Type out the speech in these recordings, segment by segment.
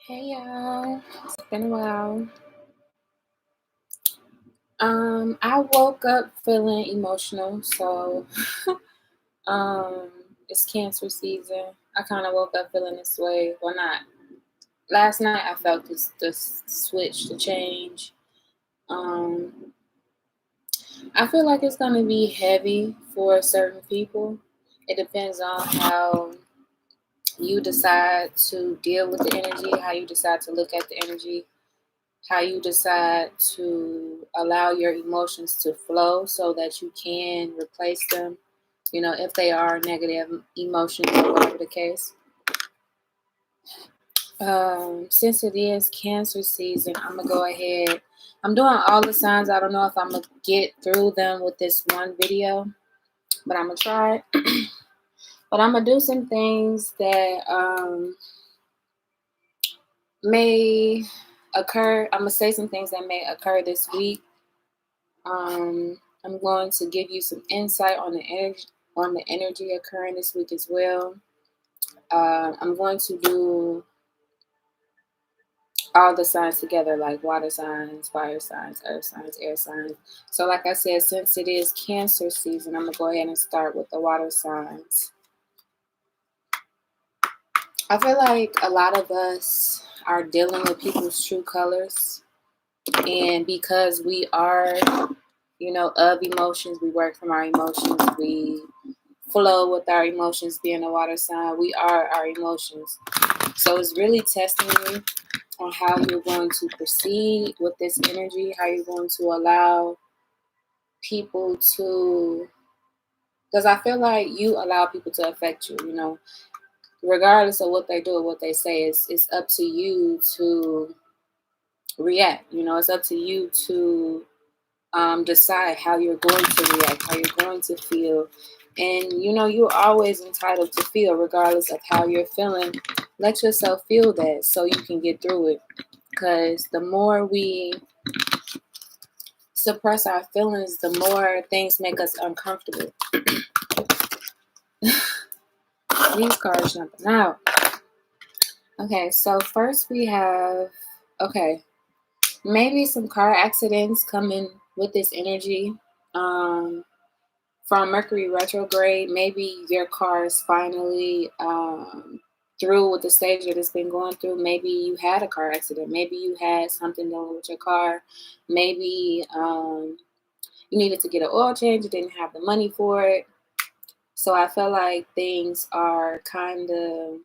Hey y'all, it's been a while. I woke up feeling emotional, so um, it's cancer season. I kind of woke up feeling this way. Well, not last night. I felt this switch, the change. Um, I feel like it's gonna be heavy for certain people. It depends on how you decide to deal with the energy, how you decide to look at the energy, how you decide to allow your emotions to flow so that you can replace them, if they are negative emotions or whatever the case. Since it is cancer season, I'm going to go ahead. I'm doing all the signs. I don't know if I'm going to get through them with this one video, but I'm going to try it. But I'm going to do some things that may occur. I'm going to say some things that may occur this week. I'm going to give you some insight on the energy occurring this week as well. I'm going to do all the signs together, like water signs, fire signs, earth signs, air signs. So like I said, since it is cancer season, I'm going to go ahead and start with the water signs. I feel like a lot of us are dealing with people's true colors. And because we are, of emotions, we work from our emotions, we flow with our emotions. Being a water sign, we are our emotions. So it's really testing you on how you're going to proceed with this energy, how you're going to allow people to, because I feel like you allow people to affect you, regardless of what they do or what they say. It's up to you to react. It's up to you to decide how you're going to react, how you're going to feel. And you're always entitled to feel, regardless of how you're feeling. Let yourself feel that so you can get through it. Because the more we suppress our feelings, the more things make us uncomfortable. These cards jumping out. Okay, so first we have, maybe some car accidents coming with this energy. From Mercury retrograde, maybe your car is finally through with the stage that it's been going through. Maybe you had a car accident. Maybe you had something done with your car. Maybe you needed to get an oil change. You didn't have the money for it. So I feel like things are kind of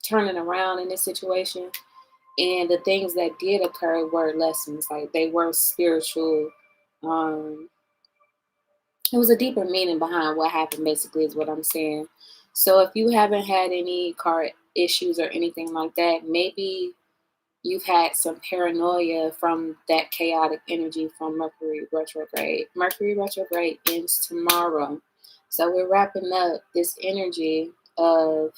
turning around in this situation. And the things that did occur were lessons. Like they were spiritual. It was a deeper meaning behind what happened, basically, is what I'm saying. So if you haven't had any car issues or anything like that, maybe you've had some paranoia from that chaotic energy from Mercury retrograde. Mercury retrograde ends tomorrow. So we're wrapping up this energy of,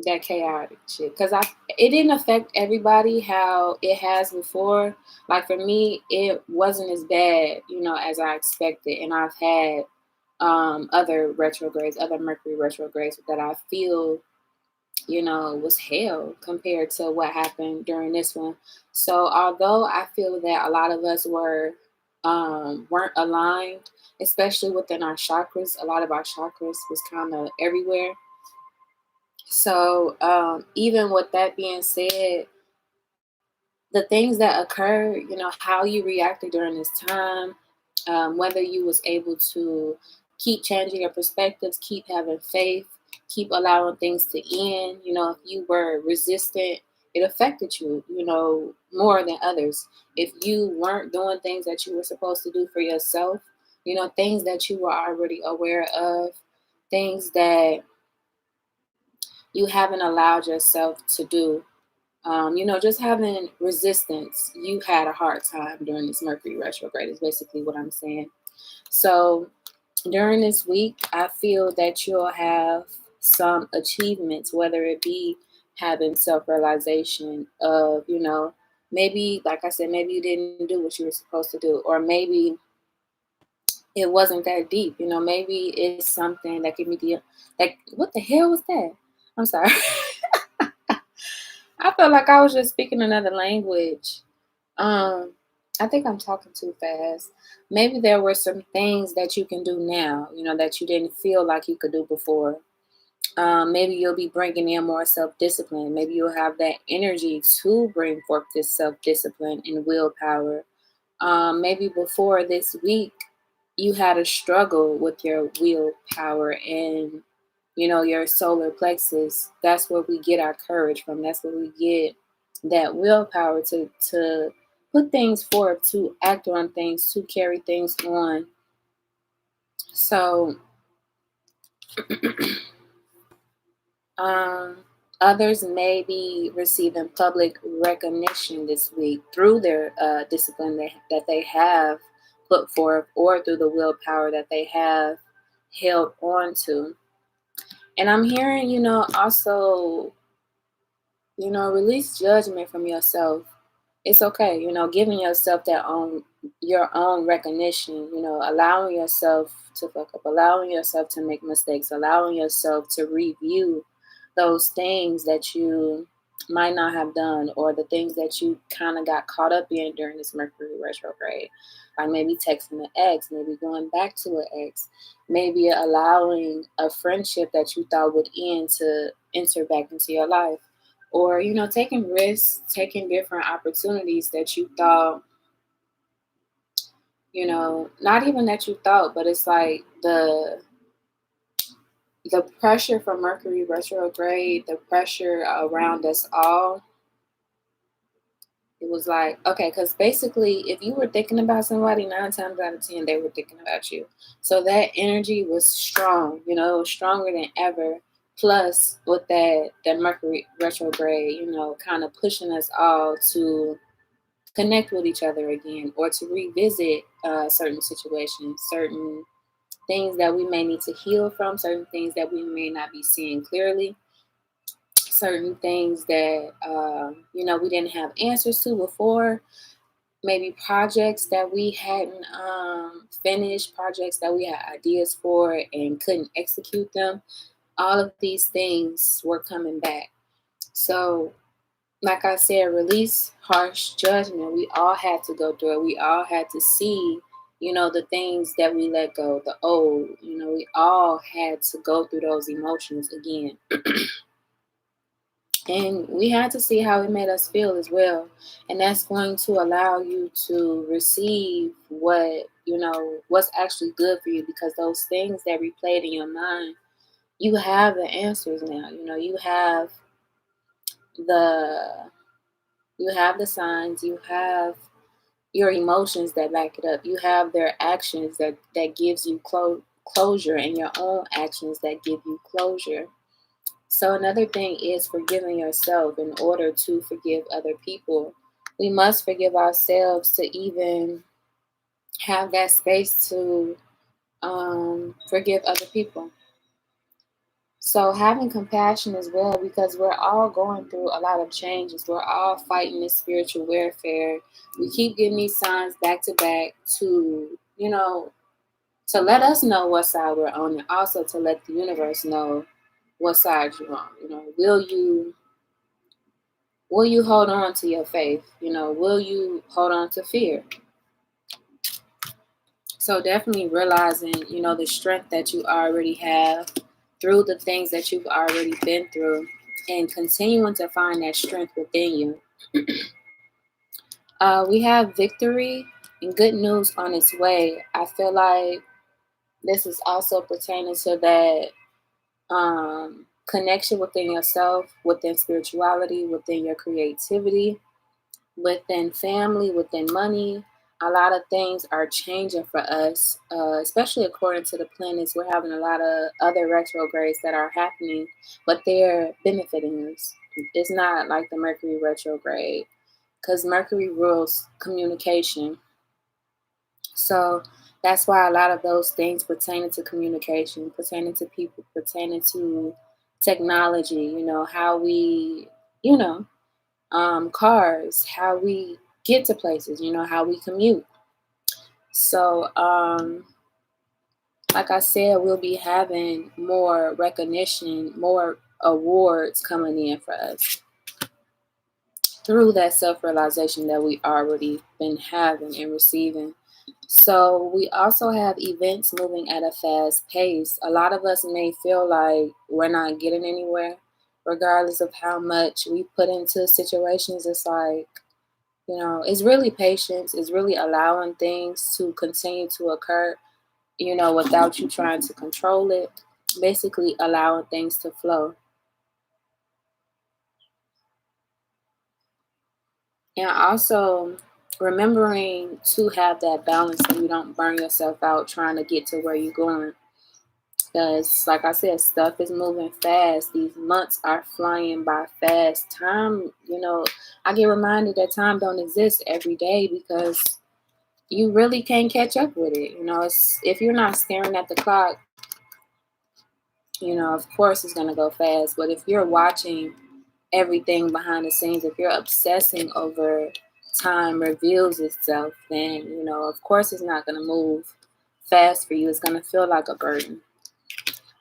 that chaotic shit, because it didn't affect everybody how it has before. Like for me, it wasn't as bad, as I expected. And I've had other retrogrades, other Mercury retrogrades that I feel, was hell compared to what happened during this one. So although I feel that a lot of us weren't aligned, especially within our chakras, a lot of our chakras was kind of everywhere. So even with that being said, the things that occur, how you reacted during this time, whether you was able to keep changing your perspectives, keep having faith, keep allowing things to end. If you were resistant, it affected you, more than others. If you weren't doing things that you were supposed to do for yourself, things that you were already aware of, things that you haven't allowed yourself to do. Just having resistance, you had a hard time during this Mercury retrograde is basically what I'm saying. So during this week, I feel that you'll have some achievements, whether it be having self-realization of, maybe, like I said, maybe you didn't do what you were supposed to do, or maybe it wasn't that deep. Maybe it's something that could be like, what the hell was that? I'm sorry. I felt like I was just speaking another language. Um, I think I'm talking too fast. Maybe there were some things that you can do now, that you didn't feel like you could do before. Maybe you'll be bringing in more self discipline. Maybe you'll have that energy to bring forth this self discipline and willpower. Maybe before this week, you had a struggle with your willpower and your solar plexus. That's where we get our courage from. That's where we get that willpower to put things forth, to act on things, to carry things on. So um others may be receiving public recognition this week through their discipline that they have put forth, or through the willpower that they have held on to. And I'm hearing, also, release judgment from yourself. It's okay, giving yourself your own recognition, allowing yourself to fuck up, allowing yourself to make mistakes, allowing yourself to review those things that you might not have done, or the things that you kind of got caught up in during this Mercury retrograde. Like maybe texting an ex, maybe going back to an ex, maybe allowing a friendship that you thought would end to enter back into your life, or taking risks, taking different opportunities that you thought, not even that you thought, but it's like the pressure from Mercury retrograde, the pressure around us all. It was like, okay, because basically, if you were thinking about somebody, 9 times out of 10, they were thinking about you. So that energy was strong, it was stronger than ever. Plus, with that Mercury retrograde, kind of pushing us all to connect with each other again, or to revisit certain situations, certain things that we may need to heal from, certain things that we may not be seeing clearly, certain things that we didn't have answers to before, maybe projects that we hadn't finished, projects that we had ideas for and couldn't execute them. All of these things were coming back. So like I said, release harsh judgment. We all had to go through it. We all had to see, the things that we let go, the old, we all had to go through those emotions again. And we had to see how it made us feel as well. And that's going to allow you to receive what's actually good for you, because those things that replayed in your mind, you have the answers now. The you have the signs, you have your emotions that back it up. You have their actions that gives you closure, and your own actions that give you closure. So another thing is forgiving yourself in order to forgive other people. We must forgive ourselves to even have that space to forgive other people. So having compassion as well, because we're all going through a lot of changes. We're all fighting this spiritual warfare. We keep getting these signs back to back to let us know what side we're on, and also to let the universe know what side you're on. Will you hold on to your faith? Will you hold on to fear? So definitely realizing, the strength that you already have through the things that you've already been through, and continuing to find that strength within you. We have victory and good news on its way. I feel like this is also pertaining to that connection within yourself, within spirituality, within your creativity, within family, within money. A lot of things are changing for us, especially according to the planets. We're having a lot of other retrogrades that are happening, but they're benefiting us. It's not like the Mercury retrograde, because Mercury rules communication. So that's why a lot of those things pertaining to communication, pertaining to people, pertaining to technology, how we, you know, cars, how we get to places, how we commute. So like I said, we'll be having more recognition, more awards coming in for us through that self-realization that we already been having and receiving. So we also have events moving at a fast pace. A lot of us may feel like we're not getting anywhere, regardless of how much we put into situations. It's like, it's really patience. It's really allowing things to continue to occur, without you trying to control it. Basically allowing things to flow. And also remembering to have that balance so you don't burn yourself out trying to get to where you're going. Because, like I said, stuff is moving fast. These months are flying by fast. Time, I get reminded that time don't exist every day because you really can't catch up with it. If you're not staring at the clock, of course it's going to go fast. But if you're watching everything behind the scenes, if you're obsessing over time reveals itself, then, of course it's not going to move fast for you. It's going to feel like a burden.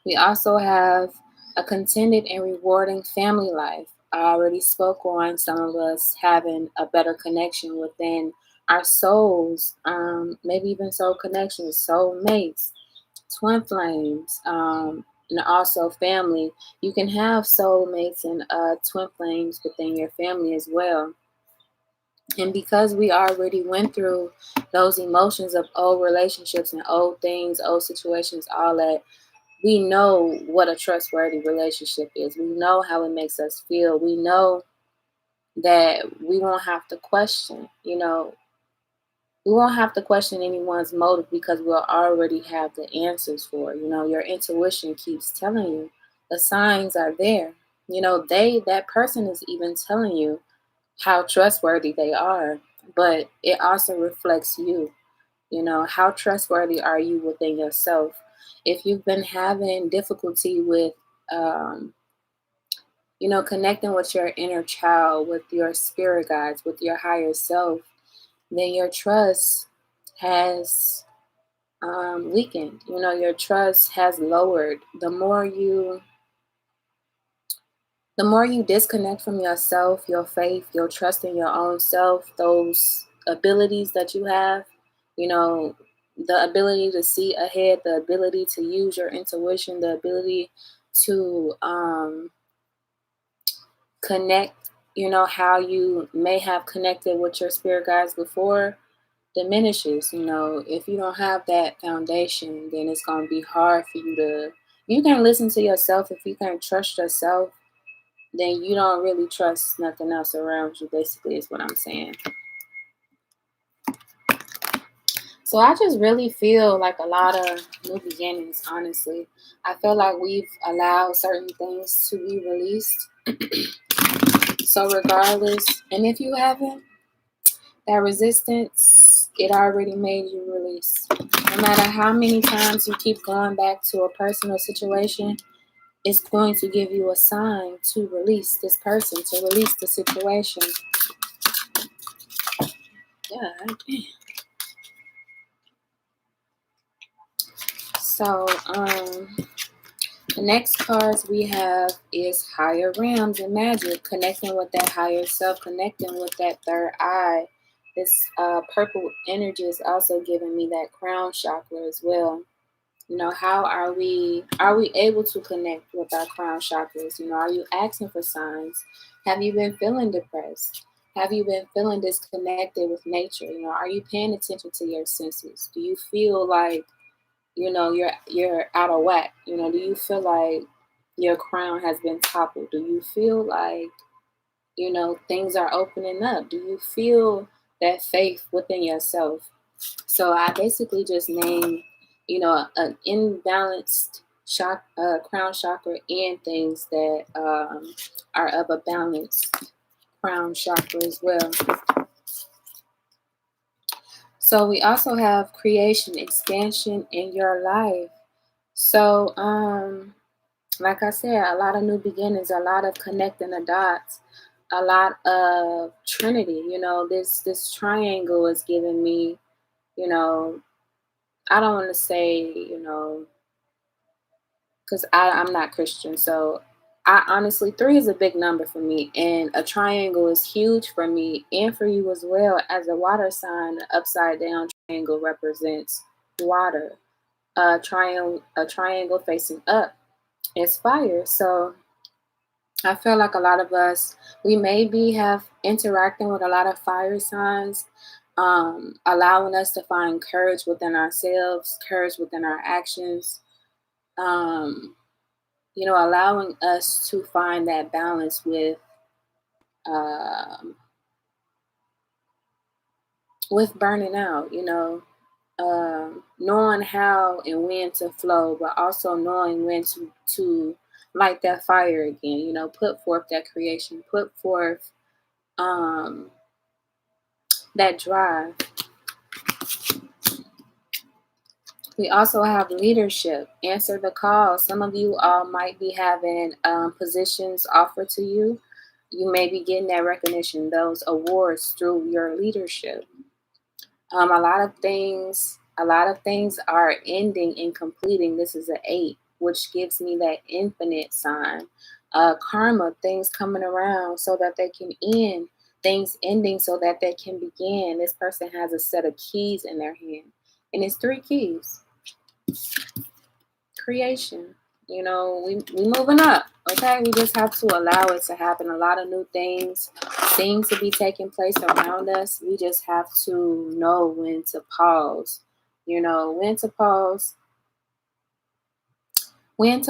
We also have a contented and rewarding family life. I already spoke on some of us having a better connection within our souls, maybe even soul connections, soul mates, twin flames, and also family. You can have soulmates and twin flames within your family as well. And because we already went through those emotions of old relationships and old things, old situations, all that, we know what a trustworthy relationship is. We know how it makes us feel. We know that we won't have to question, we won't have to question anyone's motive because we'll already have the answers for it. Your intuition keeps telling you the signs are there. That person is even telling you how trustworthy they are, but it also reflects you. How trustworthy are you within yourself? If you've been having difficulty with, connecting with your inner child, with your spirit guides, with your higher self, then your trust has weakened. Your trust has lowered. The more you disconnect from yourself, your faith, your trust in your own self, those abilities that you have, you know, the ability to see ahead, the ability to use your intuition, the ability to connect, how you may have connected with your spirit guides before diminishes. If you don't have that foundation, then it's going to be hard for you can't listen to yourself. If you can't trust yourself, then you don't really trust nothing else around you, basically, is what I'm saying. So I just really feel like a lot of new beginnings, honestly. I feel like we've allowed certain things to be released. So regardless, and if you haven't, that resistance, it already made you release. No matter how many times you keep going back to a personal situation, it's going to give you a sign to release this person, to release the situation. Yeah. So, the next cards we have is higher realms and magic, connecting with that higher self, connecting with that third eye. This purple energy is also giving me that crown chakra as well. How are we able to connect with our crown chakras? Are you asking for signs? Have you been feeling depressed? Have you been feeling disconnected with nature? Are you paying attention to your senses? Do you feel like you're out of whack? Do you feel like your crown has been toppled? Do you feel like things are opening up? Do you feel that faith within yourself? So I basically just named an imbalanced crown chakra and things that are of a balanced crown chakra as well. So we also have creation, expansion in your life. So, like I said, a lot of new beginnings, a lot of connecting the dots, a lot of Trinity. This triangle is giving me, you know, I don't want to say, because I'm not Christian. So I honestly, three is a big number for me, and a triangle is huge for me and for you as well. As a water sign, the upside down triangle represents water. A triangle facing up is fire. So I feel like a lot of us, we maybe have interacting with a lot of fire signs, allowing us to find courage within ourselves, courage within our actions, um, allowing us to find that balance um, with burning out, knowing how and when to flow, but also knowing when to light that fire again, put forth that creation, put forth um, that drive. We also have leadership. Answer the call. Some of you all might be having positions offered to you. You may be getting that recognition, those awards through your leadership. A lot of things are ending and completing. This is an 8, which gives me that infinite sign. Karma, things coming around so that they can end, things ending so that they can begin. This person has a set of keys in their hand, and it's 3 keys. Creation. We moving up. Okay, we just have to allow it to happen. A lot of new things seem to be taking place around us. We just have to know when to pause. When to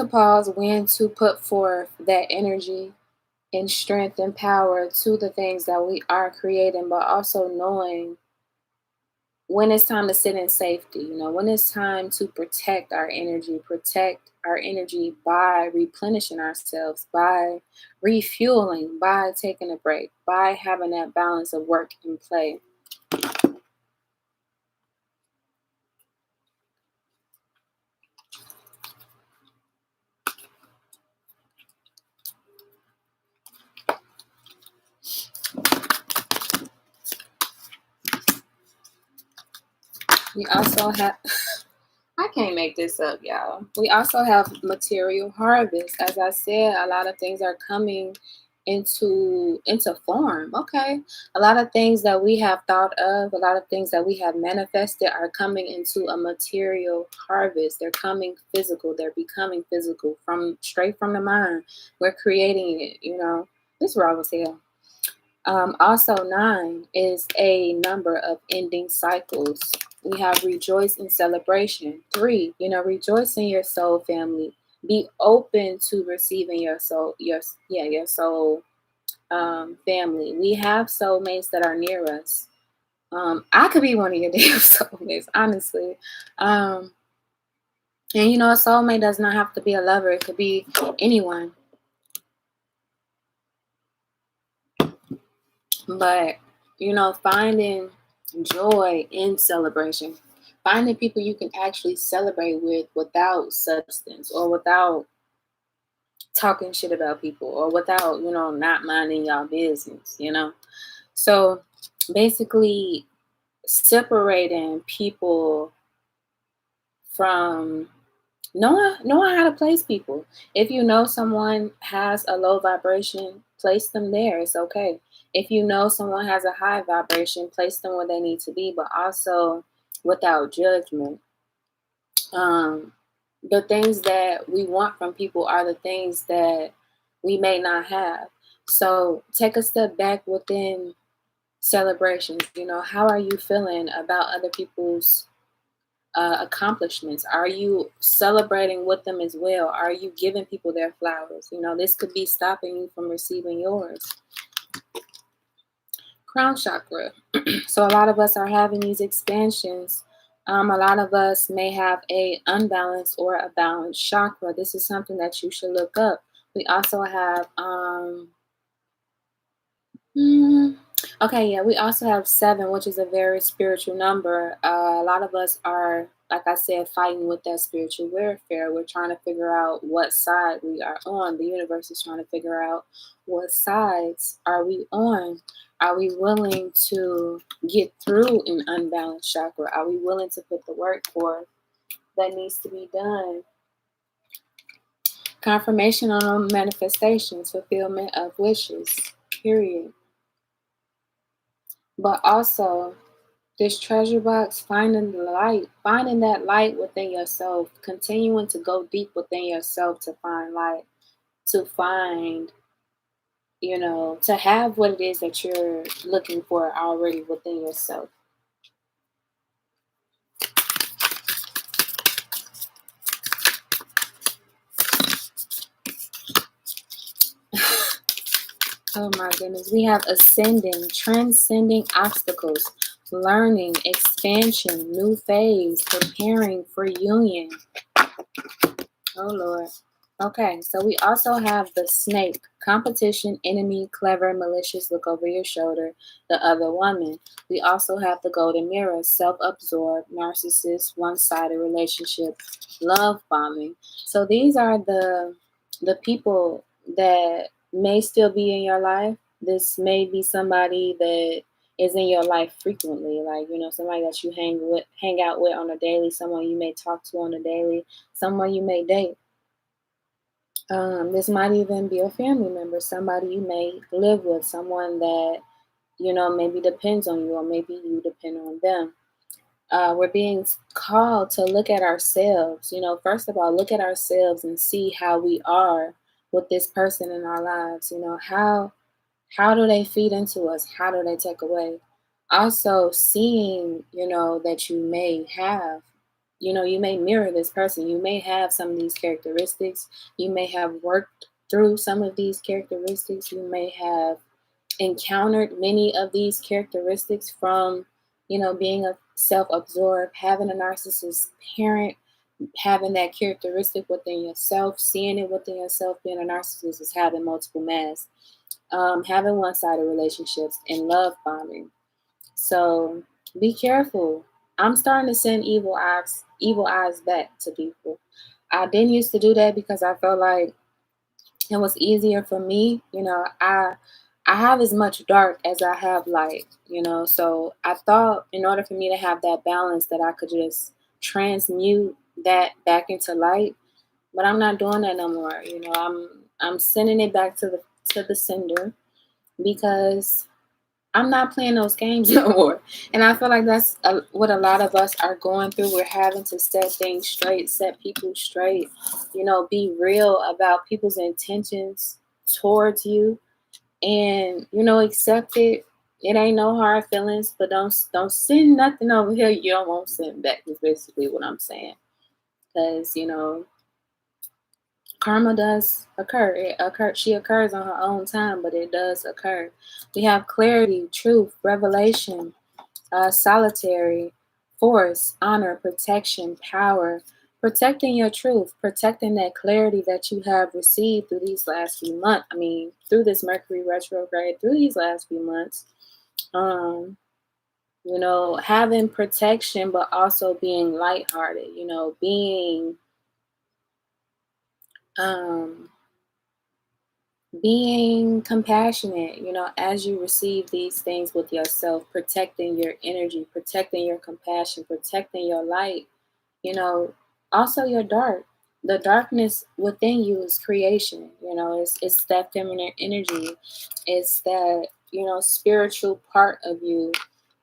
pause, when to put forth that energy and strength and power to the things that we are creating, but also knowing when it's time to sit in safety, when it's time to protect our energy by replenishing ourselves, by refueling, by taking a break, by having that balance of work and play. We also have I can't make this up, y'all. We also have material harvest. As I said, a lot of things are coming into form. Okay. A lot of things that we have thought of, a lot of things that we have manifested are coming into a material harvest. They're coming physical. They're becoming physical from straight from the mind. We're creating it. This raw as hell. Also, 9 is a number of ending cycles. We have rejoice in celebration. 3, rejoice in your soul family. Be open to receiving your soul family. We have soulmates that are near us. I could be one of your damn soulmates, honestly. And a soulmate does not have to be a lover. It could be anyone. But, finding joy in celebration, finding people you can actually celebrate with without substance or without talking shit about people or without, not minding y'all business. So basically separating people from knowing how to place people. If you know someone has a low vibration, place them there. It's okay. If you know someone has a high vibration, place them where they need to be, but also without judgment. The things that we want from people are the things that we may not have. So take a step back within celebrations. How are you feeling about other people's accomplishments? Are you celebrating with them as well? Are you giving people their flowers? This could be stopping you from receiving yours. Crown chakra. So a lot of us are having these expansions. A lot of us may have a unbalanced or a balanced chakra. This is something that you should look up. We also have we also have 7, which is a very spiritual number. A lot of us are, like I said, fighting with that spiritual warfare. We're trying to figure out what side we are on. The universe is trying to figure out what sides are we on. Are we willing to get through an unbalanced chakra? Are we willing to put the work forth that needs to be done? Confirmation on manifestations, fulfillment of wishes, period. But also, this treasure box, finding the light, finding that light within yourself, continuing to go deep within yourself to find light, to find, to have what it is that you're looking for already within yourself. Oh my goodness. We have ascending, transcending obstacles, learning, expansion, new phase, preparing for union. Oh Lord. Okay, so we also have the snake, competition, enemy, clever, malicious, look over your shoulder, the other woman. We also have the golden mirror, self-absorbed, narcissist, one-sided relationship, love bombing. So these are the people that may still be in your life. This may be somebody that is in your life frequently, like somebody that you hang out with on a daily, someone you may talk to on a daily, someone you may date. This might even be a family member, somebody you may live with, someone that, maybe depends on you, or maybe you depend on them. We're being called to look at ourselves. First of all, look at ourselves and see how we are with this person in our lives. How do they feed into us? How do they take away? Also, seeing, that you may have, you may mirror this person. You may have some of these characteristics. You may have worked through some of these characteristics. You may have encountered many of these characteristics from, being a self-absorbed, having a narcissist parent, having that characteristic within yourself, seeing it within yourself. Being a narcissist is having multiple masks, having one-sided relationships, and love bombing. So be careful. I'm starting to send evil eyes back to people. I didn't used to do that because I felt like it was easier for me. I have as much dark as I have light, so I thought in order for me to have that balance that I could just transmute that back into light. But I'm not doing that no more. I'm sending it back to the sender, because I'm not playing those games no more. And I feel like that's what a lot of us are going through. We're having to set things straight, set people straight, be real about people's intentions towards you, and, accept it. It ain't no hard feelings, but don't send nothing over here you don't want sent back, is basically what I'm saying. Because, karma does occur. She occurs on her own time, but it does occur. We have clarity, truth, revelation, solitary, force, honor, protection, power, protecting your truth, protecting that clarity that you have received through these last few months. I mean, through this Mercury retrograde, through these last few months. Having protection, but also being lighthearted, um, being compassionate, as you receive these things with yourself, protecting your energy, protecting your compassion, protecting your light, you know, also your dark. The darkness within you is creation, it's that feminine energy. It's that, spiritual part of you.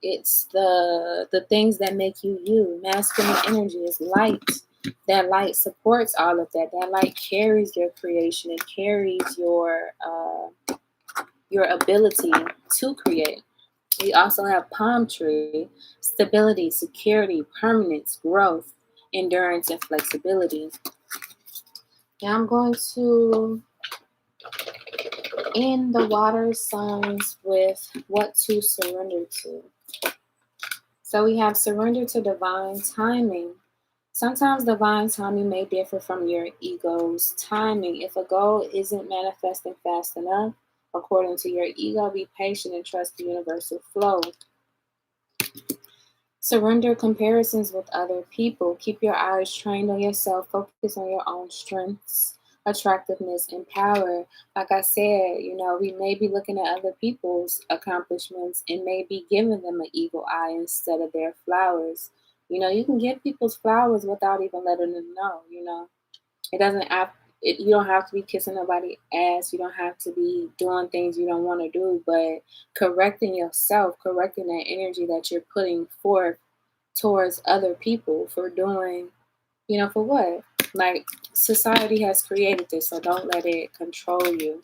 It's the things that make you you. Masculine energy is light. That light supports all of that. That light carries your creation. It carries your ability to create. We also have palm tree, stability, security, permanence, growth, endurance, and flexibility. Now I'm going to end the water signs with what to surrender to. So we have surrender to divine timing. Sometimes divine timing may differ from your ego's timing. If a goal isn't manifesting fast enough, according to your ego, be patient and trust the universal flow. Surrender comparisons with other people. Keep your eyes trained on yourself. Focus on your own strengths. attractiveness, and power. Like I said, we may be looking at other people's accomplishments and maybe giving them an evil eye instead of their flowers. You can give people's flowers without even letting them know. It doesn't have you don't have to be kissing nobody's ass. You don't have to be doing things you don't want to do, but correcting yourself, correcting that energy that you're putting forth towards other people for doing, for what? Like, society has created this, so don't let it control you.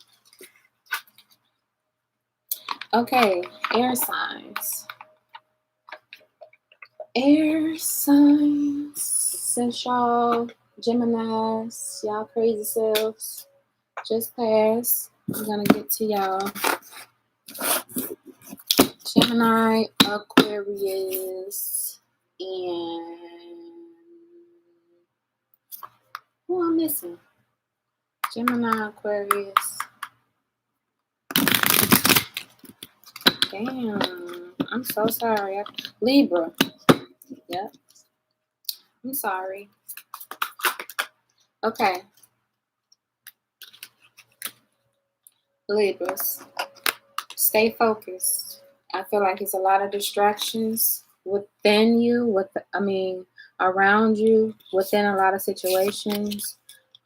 Okay, air signs. Air signs. Since y'all Geminis, y'all crazy selves, just pass. I'm gonna get to y'all. Gemini, Aquarius, and who I'm missing? Gemini, Aquarius. Damn, I'm so sorry. Libra. Yep. I'm sorry. Okay. Libras. Stay focused. I feel like it's a lot of distractions within you, around you, within a lot of situations.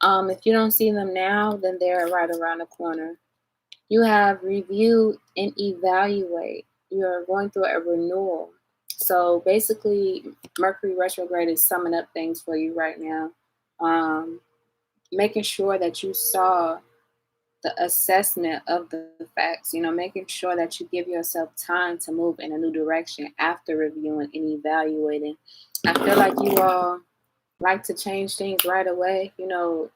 If you don't see them now, then they're right around the corner. You have review and evaluate. You're going through a renewal. So basically, Mercury retrograde is summing up things for you right now. Making sure that you saw the assessment of the facts, making sure that you give yourself time to move in a new direction after reviewing and evaluating. I feel like you all like to change things right away.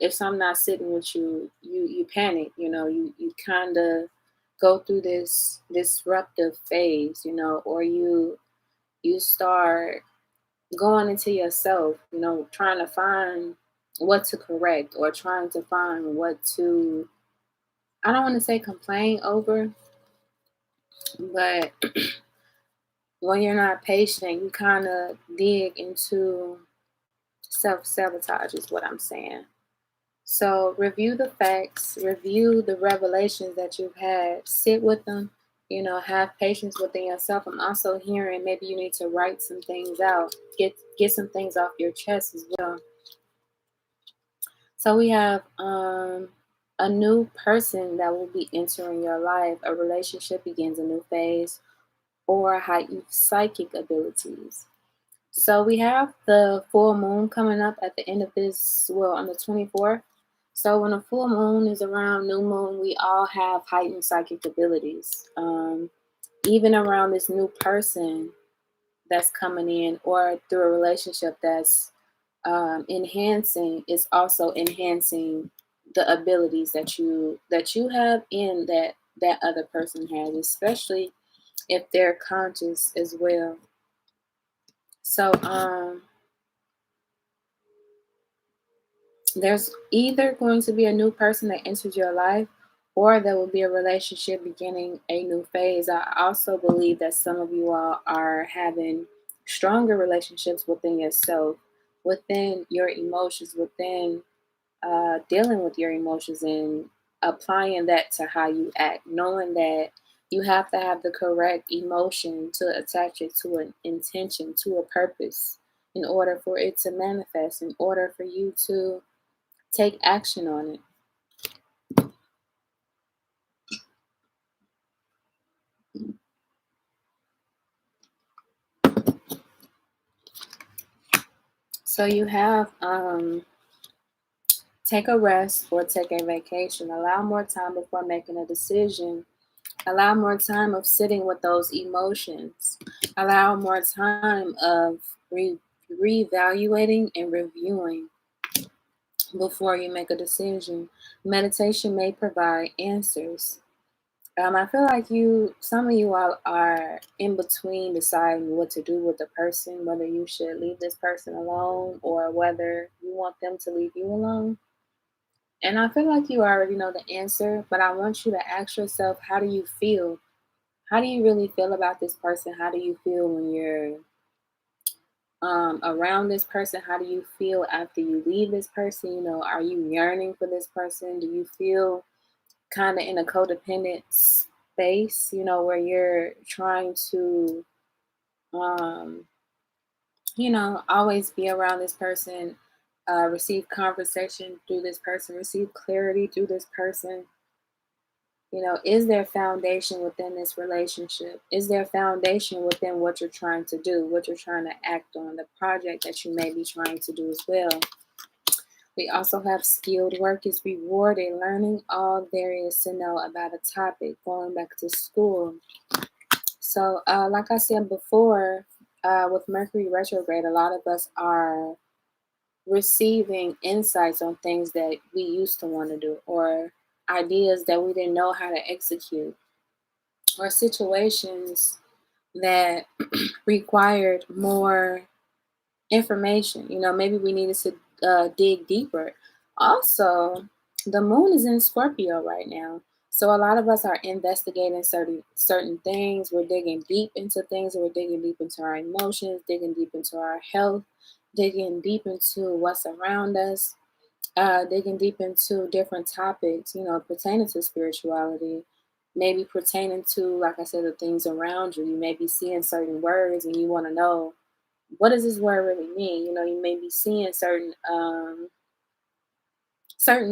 If something not sitting with you, you panic. You kind of go through this disruptive phase, or you start going into yourself, trying to find what to correct or trying to find what to, I don't want to say complain over, but when you're not patient, you kind of dig into self-sabotage is what I'm saying. So review the facts, review the revelations that you've had, sit with them, have patience within yourself. I'm also hearing maybe you need to write some things out, get some things off your chest as well. So we have a new person that will be entering your life. A relationship begins a new phase or heightened psychic abilities. So we have the full moon coming up at the end of this, on the 24th. So when a full moon is around new moon, we all have heightened psychic abilities. Even around this new person that's coming in or through a relationship that's enhancing, is also enhancing the abilities that you have and that other person has, especially if they're conscious as well. So there's either going to be a new person that enters your life, or there will be a relationship beginning a new phase. I also believe that some of you all are having stronger relationships within yourself, within your emotions, within dealing with your emotions and applying that to how you act, knowing that you have to have the correct emotion to attach it to an intention, to a purpose, in order for it to manifest, in order for you to take action on it. So you have take a rest or take a vacation. Allow more time before making a decision. Allow more time of sitting with those emotions. Allow more time of reevaluating and reviewing before you make a decision. Meditation may provide answers. I feel like some of you all are in between deciding what to do with the person, whether you should leave this person alone or whether you want them to leave you alone. And I feel like you already know the answer, but I want you to ask yourself, how do you feel? How do you really feel about this person? How do you feel when you're around this person? How do you feel after you leave this person? Are you yearning for this person? Do you feel kind of in a codependent space, where you're trying to, um, always be around this person, receive conversation through this person, receive clarity through this person? Is there foundation within this relationship? Is there foundation within what you're trying to do, what you're trying to act on, the project that you may be trying to do as well? We also have skilled work is rewarded, learning all there is to know about a topic, going back to school. So, like I said before, with Mercury retrograde, a lot of us are receiving insights on things that we used to want to do, or ideas that we didn't know how to execute, or situations that required more information. Maybe we needed to dig deeper. Also, the moon is in Scorpio right now. So a lot of us are investigating certain things. We're digging deep into things. We're digging deep into our emotions, digging deep into our health, digging deep into what's around us, digging deep into different topics, pertaining to spirituality, maybe pertaining to, like I said, the things around you. You may be seeing certain words and you want to know, what does this word really mean? You may be seeing certain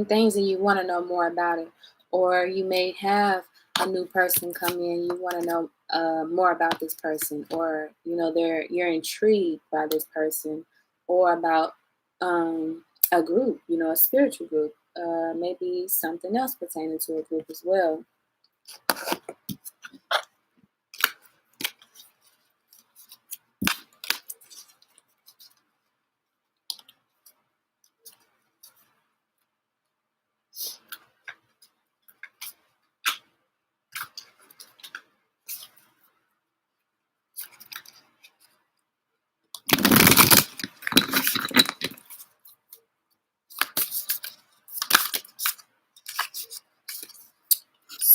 things and you want to know more about it. Or you may have a new person come in, you want to know more about this person, or you're intrigued by this person, or about a group, a spiritual group, maybe something else pertaining to a group as well.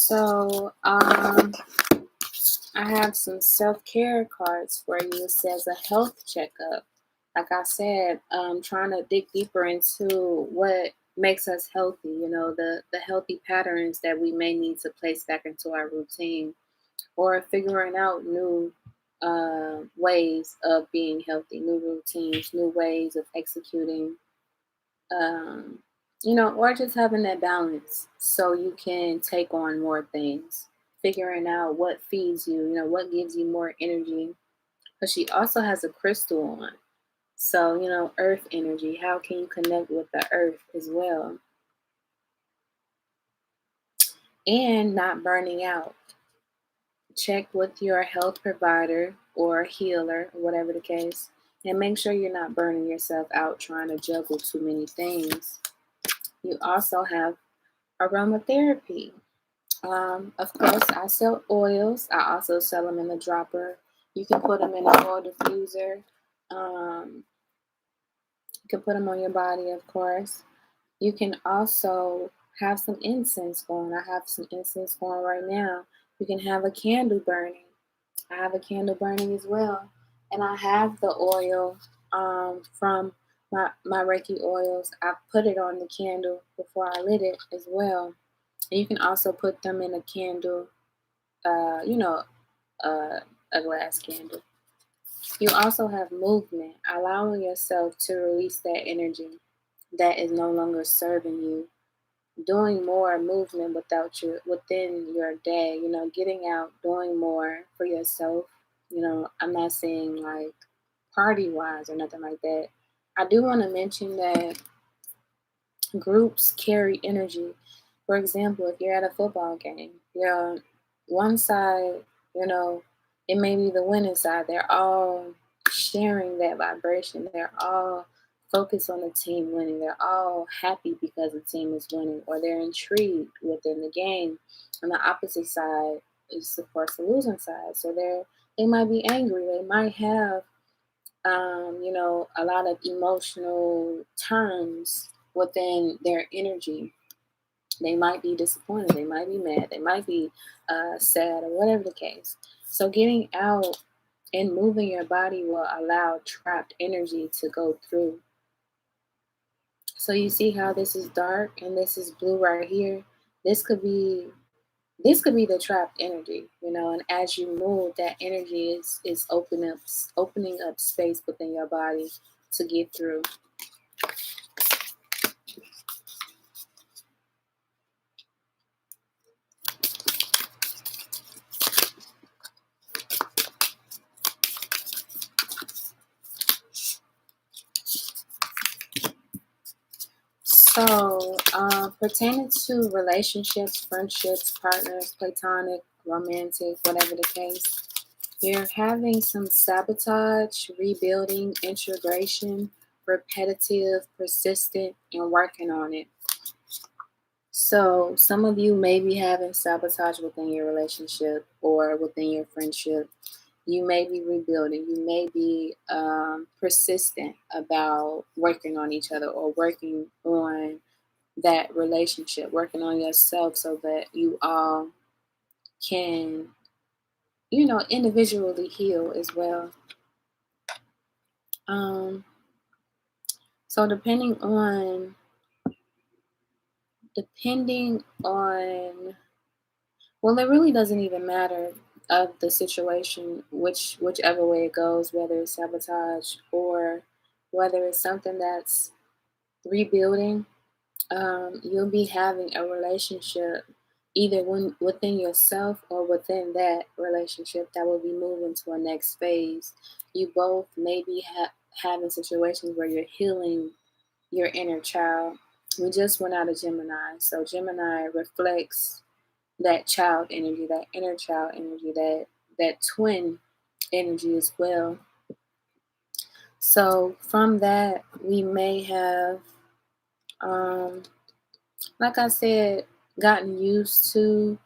So I have some self-care cards for you. It says a health checkup. Like I said, trying to dig deeper into what makes us healthy, the healthy patterns that we may need to place back into our routine, or figuring out new ways of being healthy, new routines, new ways of executing, um, or just having that balance so you can take on more things, figuring out what feeds you, what gives you more energy. But she also has a crystal on. So, earth energy, how can you connect with the earth as well? And not burning out. Check with your health provider or healer, whatever the case, and make sure you're not burning yourself out trying to juggle too many things. You also have aromatherapy. Of course, I sell oils. I also sell them in the dropper. You can put them in an oil diffuser. You can put them on your body, of course. You can also have some incense going. I have some incense going right now. You can have a candle burning. I have a candle burning as well. And I have the oil from my Reiki oils. I put it on the candle before I lit it as well. And you can also put them in a candle, uh, you know, uh, a glass candle. You also have movement, allowing yourself to release that energy that is no longer serving you, doing more movement within your day, getting out, doing more for yourself. I'm not saying like party wise or nothing like that. I do want to mention that groups carry energy. For example, if you're at a football game, you're on one side, you know, it may be the winning side. They're all sharing that vibration. They're all focused on the team winning. They're all happy because the team is winning, or they're intrigued within the game. On the opposite side is, of course, the losing side. So they might be angry. They might have a lot of emotional turns within their energy. They might be disappointed, they might be mad, they might be sad, or whatever the case. So getting out And moving your body will allow trapped energy to go through. So you see how this is dark and this is blue right here? This could be this could be the trapped energy, and as you move, that energy is opening up space within your body to get through. So, pertaining to relationships, friendships, partners, platonic, romantic, whatever the case, you're having some sabotage, rebuilding, integration, repetitive, persistent, and working on it. So, some of you may be having sabotage within your relationship or within your friendship. You may be rebuilding. You may be persistent about working on each other or working on that relationship, working on yourself so that you all can, individually heal as well. Um, so depending on, well, it really doesn't even matter of the situation, whichever way it goes, whether it's sabotage or whether it's something that's rebuilding. You'll be having a relationship either within yourself or within that relationship that will be moving to a next phase. You both may be having situations where you're healing your inner child. We just went out of Gemini, so Gemini reflects that child energy, that inner child energy, that twin energy as well. So from that, we may have, like I said, gotten used to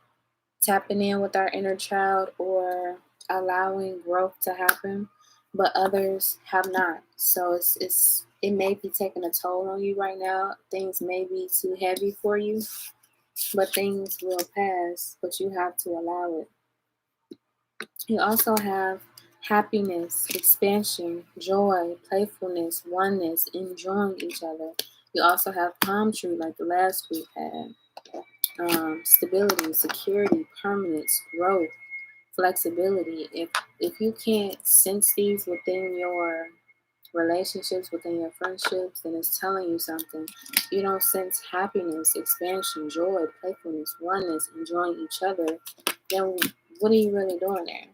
tapping in with our inner child or allowing growth to happen, but others have not. So it may be taking a toll on you right now. Things may be too heavy for you, but things will pass, but you have to allow it. You also have happiness, expansion, joy, playfulness, oneness, enjoying each other. You also have palm tree like the last group had. Stability, security, permanence, growth, flexibility. If you can't sense these within your relationships, within your friendships, then it's telling you something. You don't sense happiness, expansion, joy, playfulness, oneness, enjoying each other, then what are you really doing there?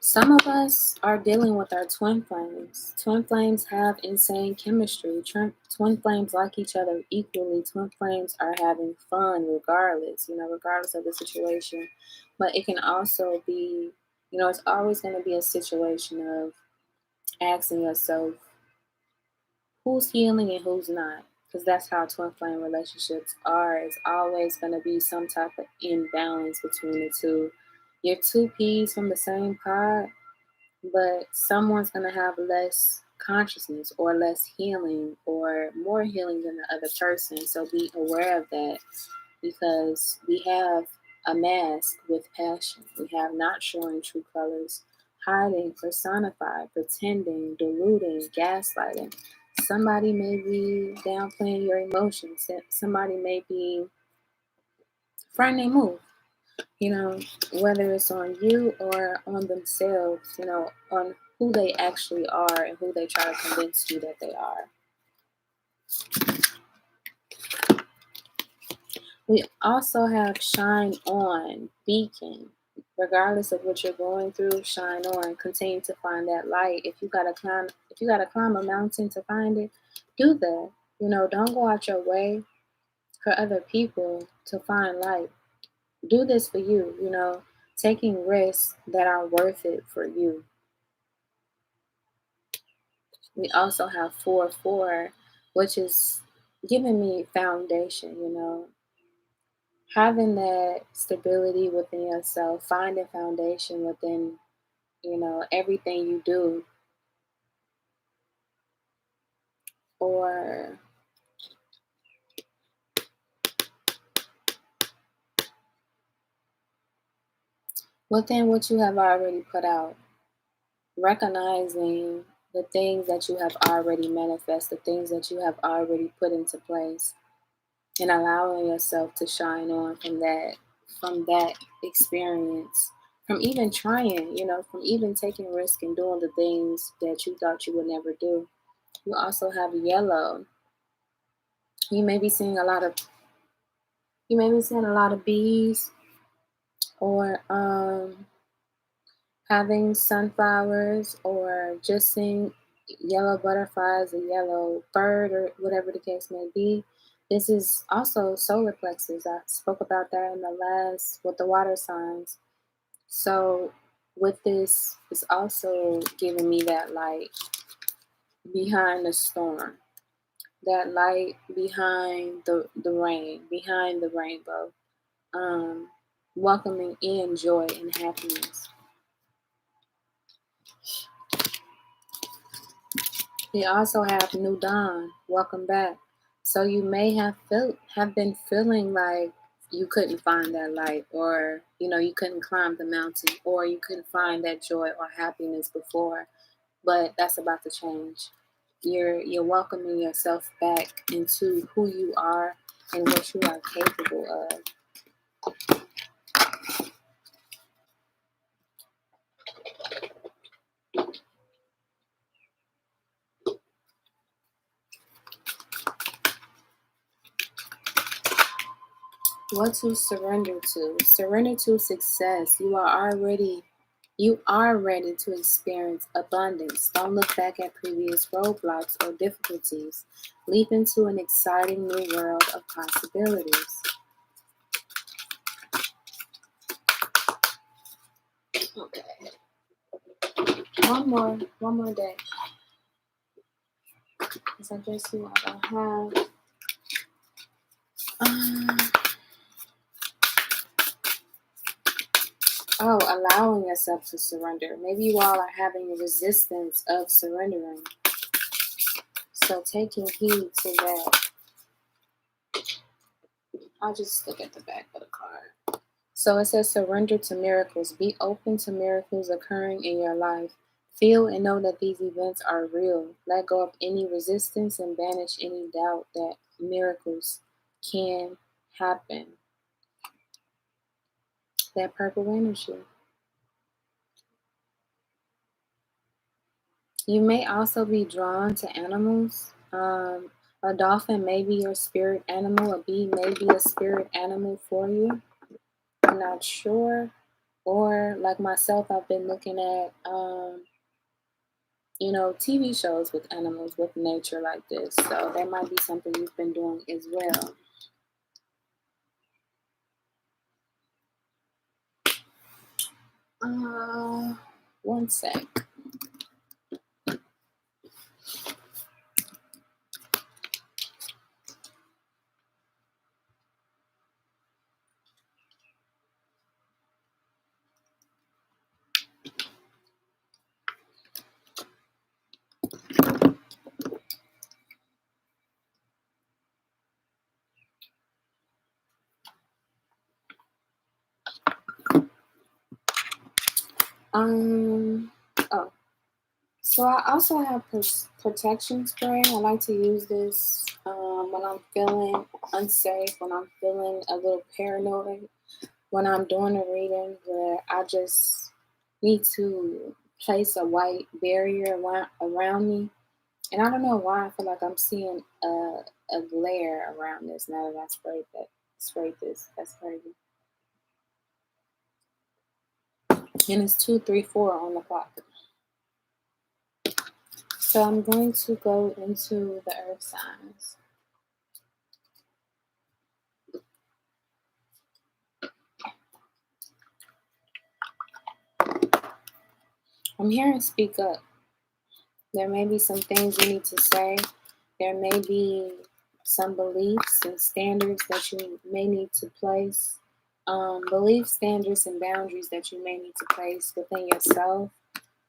Some of us are dealing with our twin flames. Twin flames have insane chemistry. Twin flames like each other equally. Twin flames are having fun regardless of the situation. But it can also be, it's always going to be a situation of asking yourself who's healing and who's not. Because that's how twin flame relationships are. It's always going to be some type of imbalance between the two. You're two peas from the same pod, but someone's going to have less consciousness or less healing or more healing than the other person. So be aware of that, because we have a mask with passion. We have not showing true colors, hiding, personified, pretending, deluding, gaslighting. Somebody may be downplaying your emotions. Somebody may be frightening move, whether it's on you or on themselves, on who they actually are and who they try to convince you that they are. We also have shine on, beacon. Regardless of what you're going through, shine on. Continue to find that light. If you gotta climb a mountain to find it, do that. Don't go out your way for other people to find light. Do this for you, taking risks that are worth it for you. We also have 4-4, which is giving me foundation, having that stability within yourself, finding foundation within, everything you do. Or within what you have already put out, recognizing the things that you have already manifested, the things that you have already put into place, and allowing yourself to shine on from that experience, from even trying, from even taking risk and doing the things that you thought you would never do. You also have yellow. You may be seeing a lot of bees, or having sunflowers, or just seeing yellow butterflies, a yellow bird, or whatever the case may be. This is also solar plexus. I spoke about that in the last with the water signs. So with this, it's also giving me that light behind the storm, that light behind the rain, behind the rainbow, welcoming in joy and happiness. You also have new dawn, welcome back. So you may have been feeling like you couldn't find that light, or you couldn't climb the mountain, or you couldn't find that joy or happiness before, but that's about to change. You're welcoming yourself back into who you are and what you are capable of. What to surrender to? Surrender to success. You are ready to experience abundance. Don't look back at previous roadblocks or difficulties. Leap into an exciting new world of possibilities. Okay. One more day. Because I just see what I have. Allowing yourself to surrender. Maybe you all are having a resistance of surrendering. So taking heed to that. I'll just look at the back of the card. So it says surrender to miracles. Be open to miracles occurring in your life. Feel and know that these events are real. Let go of any resistance and banish any doubt that miracles can happen. That purple energy. You may also be drawn to animals. A dolphin may be your spirit animal. A bee may be a spirit animal for you. I'm not sure. Or like myself, I've been looking at, TV shows with animals, with nature like this. So that might be something you've been doing as well. One sec. So I also have protection spray. I like to use this when I'm feeling unsafe, when I'm feeling a little paranoid, when I'm doing a reading where I just need to place a white barrier around me. And I don't know why I feel like I'm seeing a glare around this now that I sprayed this. That's crazy. And it's 2:34 on the clock. So I'm going to go into the earth signs. I'm hearing speak up. There may be some things you need to say. There may be some beliefs and standards that you may need to place. Belief standards and boundaries that you may need to place within yourself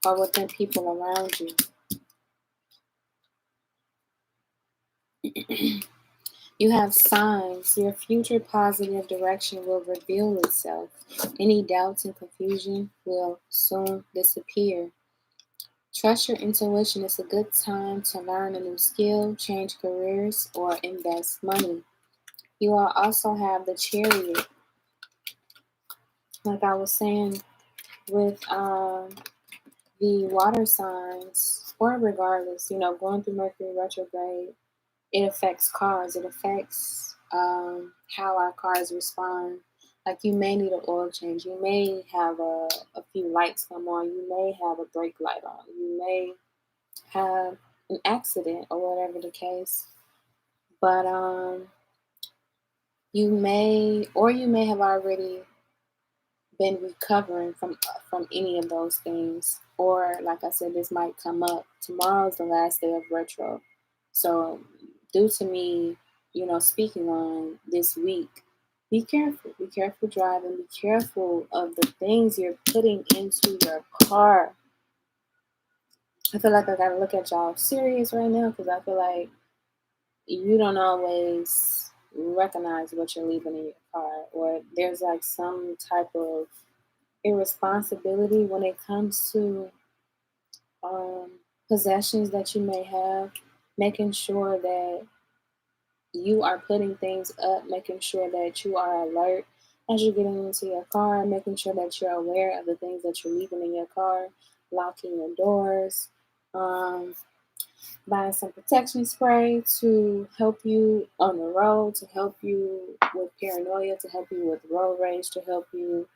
or within people around you. You have signs. Your future positive direction will reveal itself. Any doubts and confusion will soon disappear. Trust your intuition. It's a good time to learn a new skill, change careers, or invest money. You will also have the chariot, like I was saying, with the water signs, or regardless, going through Mercury retrograde, it affects cars. It affects how our cars respond. Like you may need an oil change. You may have a few lights come on. You may have a brake light on. You may have an accident or whatever the case. But you may have already been recovering from any of those things. Or like I said, this might come up. Tomorrow's the last day of retro. So due to me, speaking on this week, be careful. Be careful driving. Be careful of the things you're putting into your car. I feel like I gotta look at y'all serious right now because I feel like you don't always recognize what you're leaving in your car, or there's like some type of irresponsibility when it comes to possessions that you may have, making sure that you are putting things up, making sure that you are alert as you're getting into your car, making sure that you're aware of the things that you're leaving in your car, locking your doors, um, buying some protection spray to help you on the road, to help you with paranoia, to help you with road rage, to help you,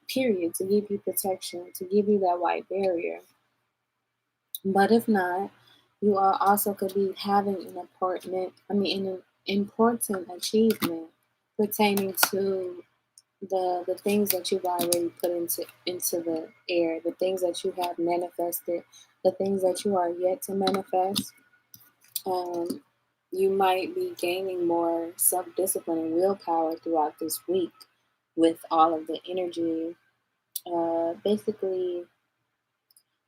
period, to give you protection, to give you that white barrier. But if not, you are also could be having an important achievement pertaining to the things that you've already put into the air, the things that you have manifested, the things that you are yet to manifest. Um, you might be gaining more self-discipline and willpower throughout this week with all of the energy, basically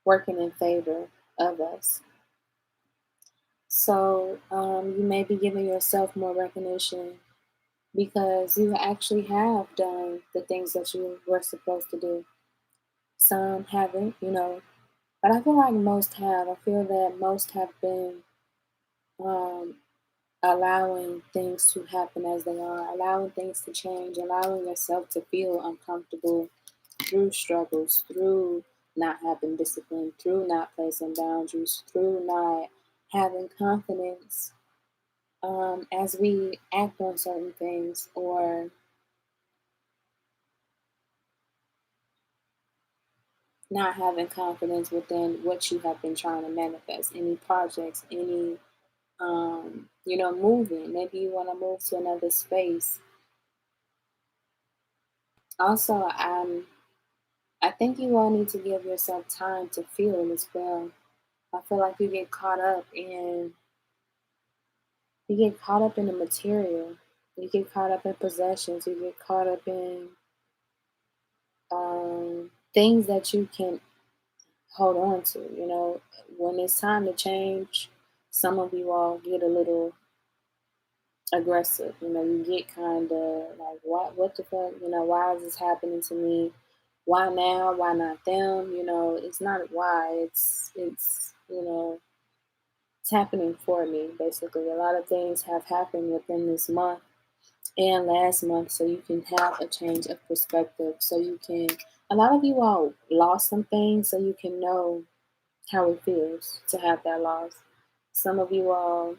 working in favor of us. So you may be giving yourself more recognition because you actually have done the things that you were supposed to do. Some haven't, but I feel like most have. I feel that most have been um, allowing things to happen as they are, allowing things to change, allowing yourself to feel uncomfortable through struggles, through not having discipline, through not placing boundaries, through not having confidence as we act on certain things, or not having confidence within what you have been trying to manifest, any projects, any, moving. Maybe you want to move to another space. Also, I think you all need to give yourself time to feel as well. I feel like you get caught up in the material. You get caught up in possessions. You get caught up in things that you can hold on to. When it's time to change, some of you all get a little aggressive. You get kind of like, what the fuck? Why is this happening to me? Why now? Why not them? It's not why. It's happening for me. Basically, a lot of things have happened within this month and last month, so you can have a change of perspective. So you can. A lot of you all lost some things, so you can know how it feels to have that loss. Some of you all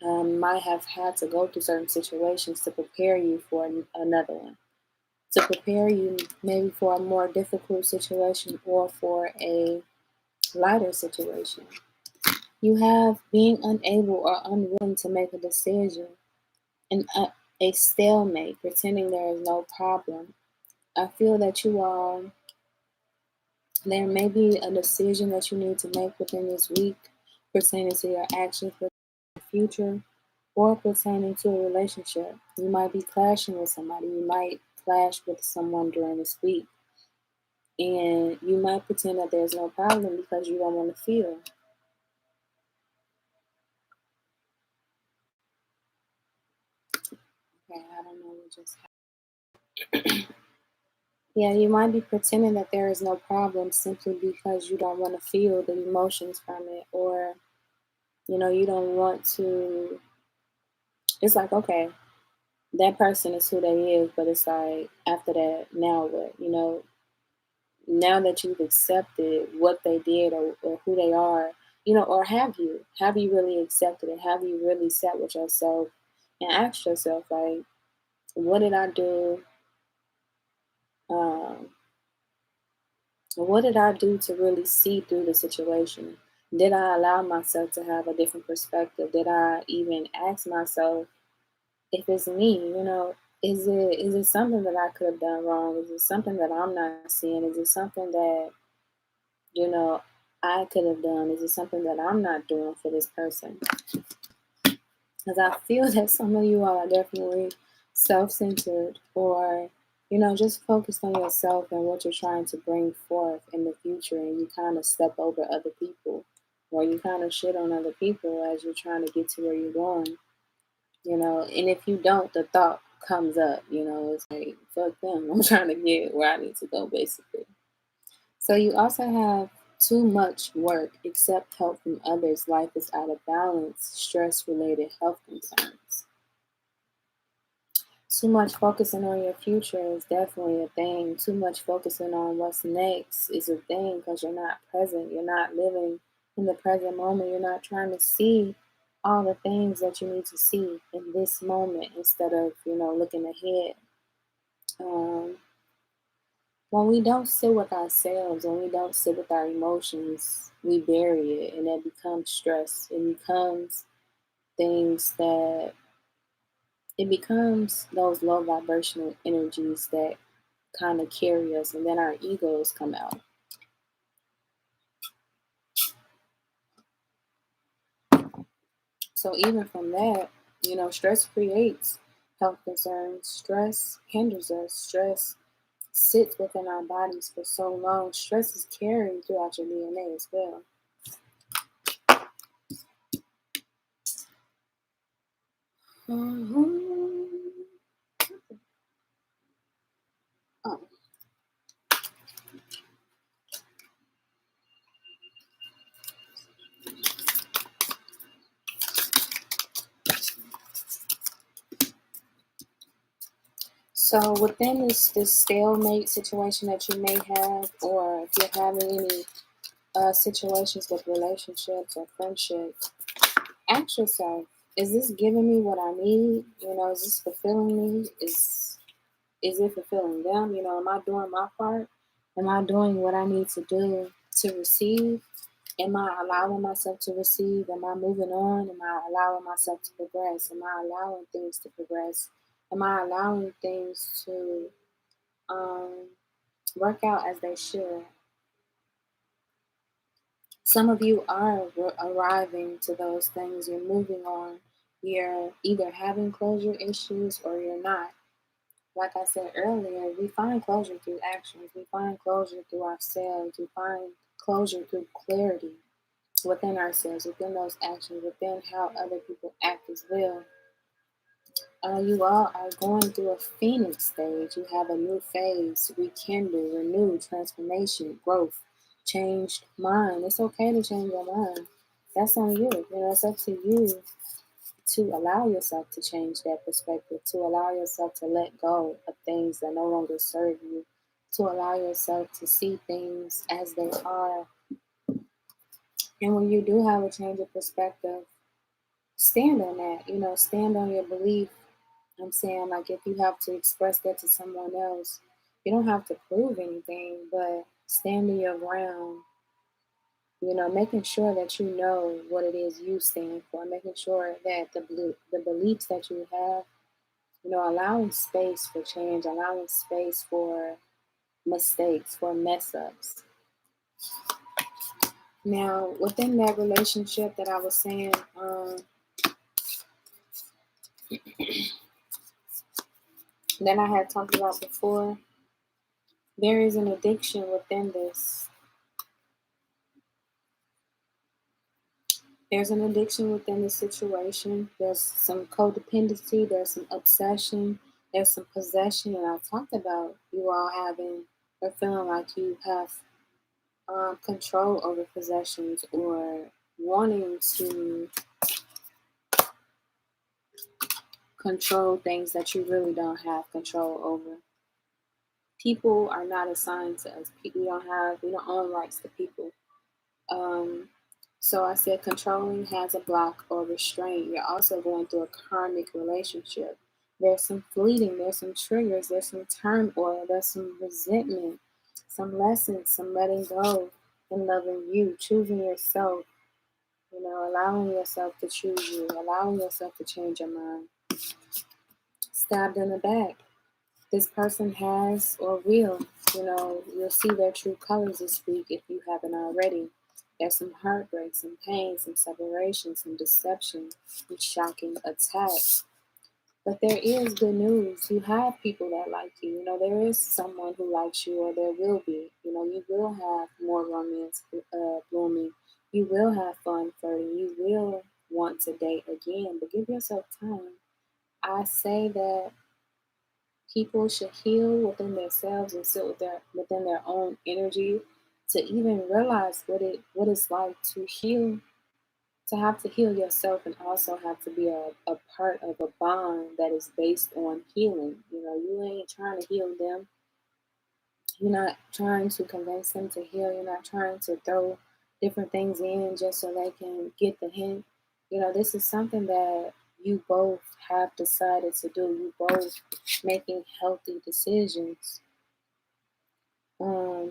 might have had to go through certain situations to prepare you for another one, to prepare you maybe for a more difficult situation or for a lighter situation. You have being unable or unwilling to make a decision, and a stalemate, pretending there is no problem. I feel that there may be a decision that you need to make within this week pertaining to your actions for the future, or pertaining to a relationship. You might be clashing with somebody. You might clash with someone during this week. And you might pretend that there's no problem because you don't want to feel. Okay, I don't know what just happened. Yeah, you might be pretending that there is no problem simply because you don't want to feel the emotions from it, or you don't want to. It's like, okay, that person is who they is, but it's like after that, now what? Now that you've accepted what they did, or who they are, or have you really accepted it? Have you really sat with yourself and asked yourself, like, what did I do? Um, what did I do to really see through the situation? Did I allow myself to have a different perspective? Did I even ask myself, if it's me, is it something that I could have done wrong? Is it something that I'm not seeing? Is it something that, you know, I could have done? Is it something that I'm not doing for this person? Because I feel that some of you all are definitely self centered, or, just focused on yourself and what you're trying to bring forth in the future. And you kind of step over other people, or you kind of shit on other people as you're trying to get to where you're going. And if you don't, the thought comes up, it's like, fuck them. I'm trying to get where I need to go, basically. So you also have too much work, accept help from others. Life is out of balance, stress related health concerns. Too much focusing on your future is definitely a thing. Too much focusing on what's next is a thing because you're not present. You're not living in the present moment. You're not trying to see all the things that you need to see in this moment instead of, looking ahead. Um, when we don't sit with ourselves, when we don't sit with our emotions, we bury it and it becomes stress. Things that it becomes those low vibrational energies that kind of carry us, and then our egos come out. So even from that, stress creates health concerns. Stress hinders us. Stress sits within our bodies for so long. Stress is carried throughout your DNA as well. Mhm. Oh. So within this stalemate situation that you may have, or if you're having any situations with relationships or friendships, ask yourself, is this giving me what I need? Is this fulfilling me? Is it fulfilling them? Am I doing my part? Am I doing what I need to do to receive? Am I allowing myself to receive? Am I moving on? Am I allowing myself to progress? Am I allowing things to progress? Am I allowing things to um, work out as they should? Some of you are arriving to those things. You're moving on. You're either having closure issues or you're not. Like I said earlier, we find closure through actions. We find closure through ourselves. We find closure through clarity within ourselves, within those actions, within how other people act as well. You all are going through a phoenix stage. You have a new phase, rekindle, renew, transformation, growth, changed mind. It's okay to change your mind. That's on you. It's up to you to allow yourself to change that perspective, to allow yourself to let go of things that no longer serve you, to allow yourself to see things as they are. And when you do have a change of perspective, stand on that, stand on your belief. I'm saying, like, if you have to express that to someone else, you don't have to prove anything, but stand in your ground, making sure that you know what it is you stand for, making sure that the beliefs that you have, allowing space for change, allowing space for mistakes, for mess ups. Now, within that relationship that I was saying, that I had talked about before, there is an addiction within this. There's an addiction within the situation. There's some codependency. There's some obsession. There's some possession. And I talked about you all having or feeling like you have control over possessions or wanting to control things that you really don't have control over. People are not assigned to us. We don't own rights to people. Um, so I said controlling has a block or restraint. You're also going through a karmic relationship. There's some fleeting, there's some triggers, there's some turmoil, there's some resentment, some lessons, some letting go and loving you, choosing yourself, allowing yourself to choose you, allowing yourself to change your mind. Stabbed in the back. This person has or will, you'll see their true colors this week if you haven't already. There's some heartbreak, some pain, some separation, some deception, some shocking attacks. But there is good news. You have people that like you. There is someone who likes you, or there will be. You will have more romance blooming. You will have fun flirting. You will want to date again, but give yourself time. I say that people should heal within themselves and sit within their own energy to even realize what it's like to heal, to have to heal yourself and also have to be a part of a bond that is based on healing. You ain't trying to heal them. You're not trying to convince them to heal. You're not trying to throw different things in just so they can get the hint. This is something that you both have decided to do. You both making healthy decisions,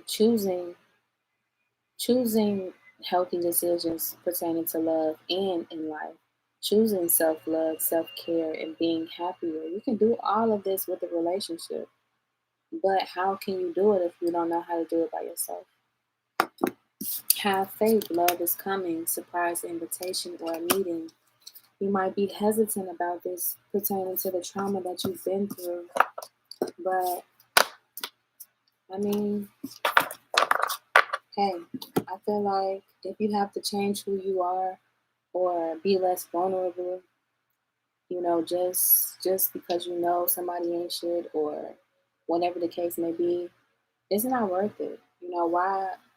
choosing healthy decisions pertaining to love and in life, choosing self-love, self-care, and being happier. You can do all of this with a relationship, but how can you do it if you don't know how to do it by yourself? Have faith. Love is coming. Surprise invitation or a meeting. You might be hesitant about this pertaining to the trauma that you've been through, but I mean, hey, I feel like if you have to change who you are or be less vulnerable, just because somebody ain't shit or whatever the case may be, it's not worth it.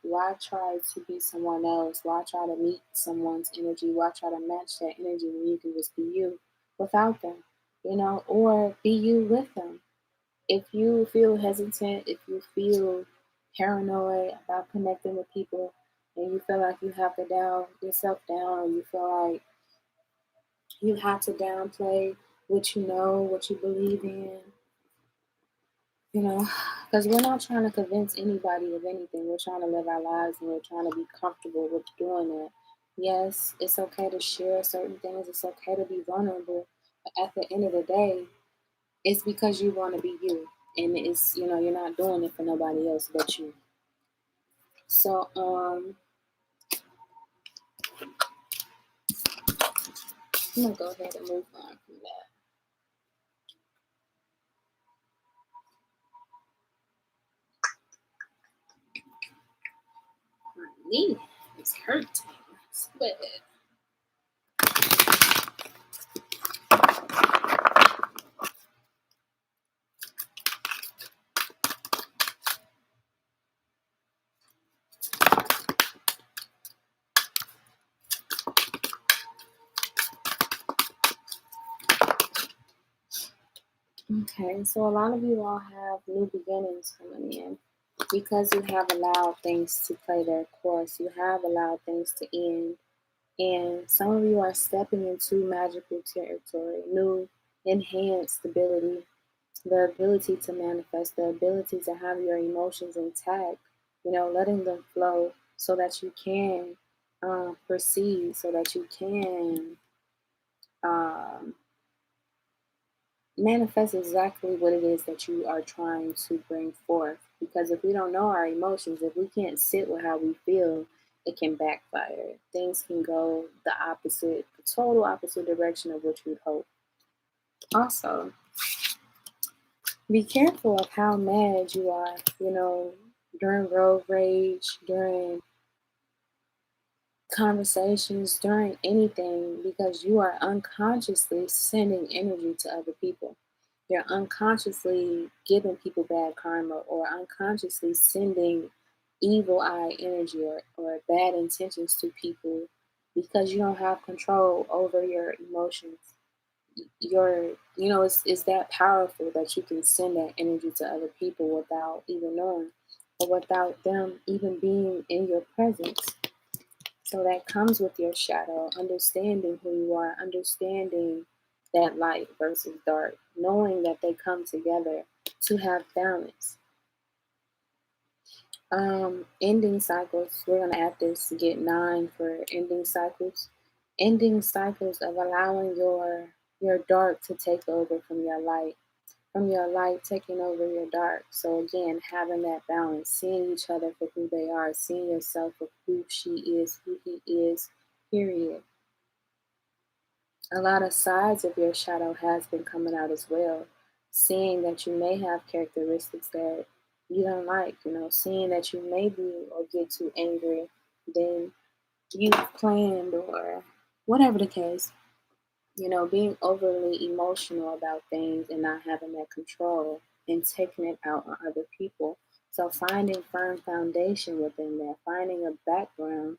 Why try to be someone else? Why try to meet someone's energy? Why try to match that energy when you can just be you without them? Or be you with them. If you feel hesitant, if you feel paranoid about connecting with people, and you feel like you have to down yourself down, or you feel like you have to downplay what you believe in, because we're not trying to convince anybody of anything. We're trying to live our lives and we're trying to be comfortable with doing it. Yes, it's okay to share certain things, it's okay to be vulnerable, but at the end of the day, it's because you want to be you. And it's, you're not doing it for nobody else but you. So, I'm gonna go ahead and move on from that. My knee is hurting. But okay, so a lot of you all have new beginnings coming in because you have allowed things to play their course. You have allowed things to end. And some of you are stepping into magical territory, new enhanced ability, the ability to manifest, the ability to have your emotions intact, letting them flow so that you can proceed, so that you can um, manifest exactly what it is that you are trying to bring forth. Because if we don't know our emotions, if we can't sit with how we feel, it can backfire. Things can go the opposite, the total opposite direction of what you'd hope. Also, be careful of how mad you are, during road rage, during conversations, during anything, because you are unconsciously sending energy to other people. You're unconsciously giving people bad karma or unconsciously sending evil eye energy or bad intentions to people because you don't have control over your emotions. It's that powerful that you can send that energy to other people without even knowing or without them even being in your presence. So that comes with your shadow, understanding who you are, understanding that light versus dark, knowing that they come together to have balance. Ending cycles, we're going to add this, get 9 for ending cycles. Ending cycles of allowing your dark to take over from your light taking over your dark. So again, having that balance, seeing each other for who they are, seeing yourself for who she is, who he is, period. A lot of sides of your shadow has been coming out as well. Seeing that you may have characteristics that you don't like, seeing that you may be or get too angry than you've planned or whatever the case. Being overly emotional about things and not having that control and taking it out on other people. So finding firm foundation within that, finding a backbone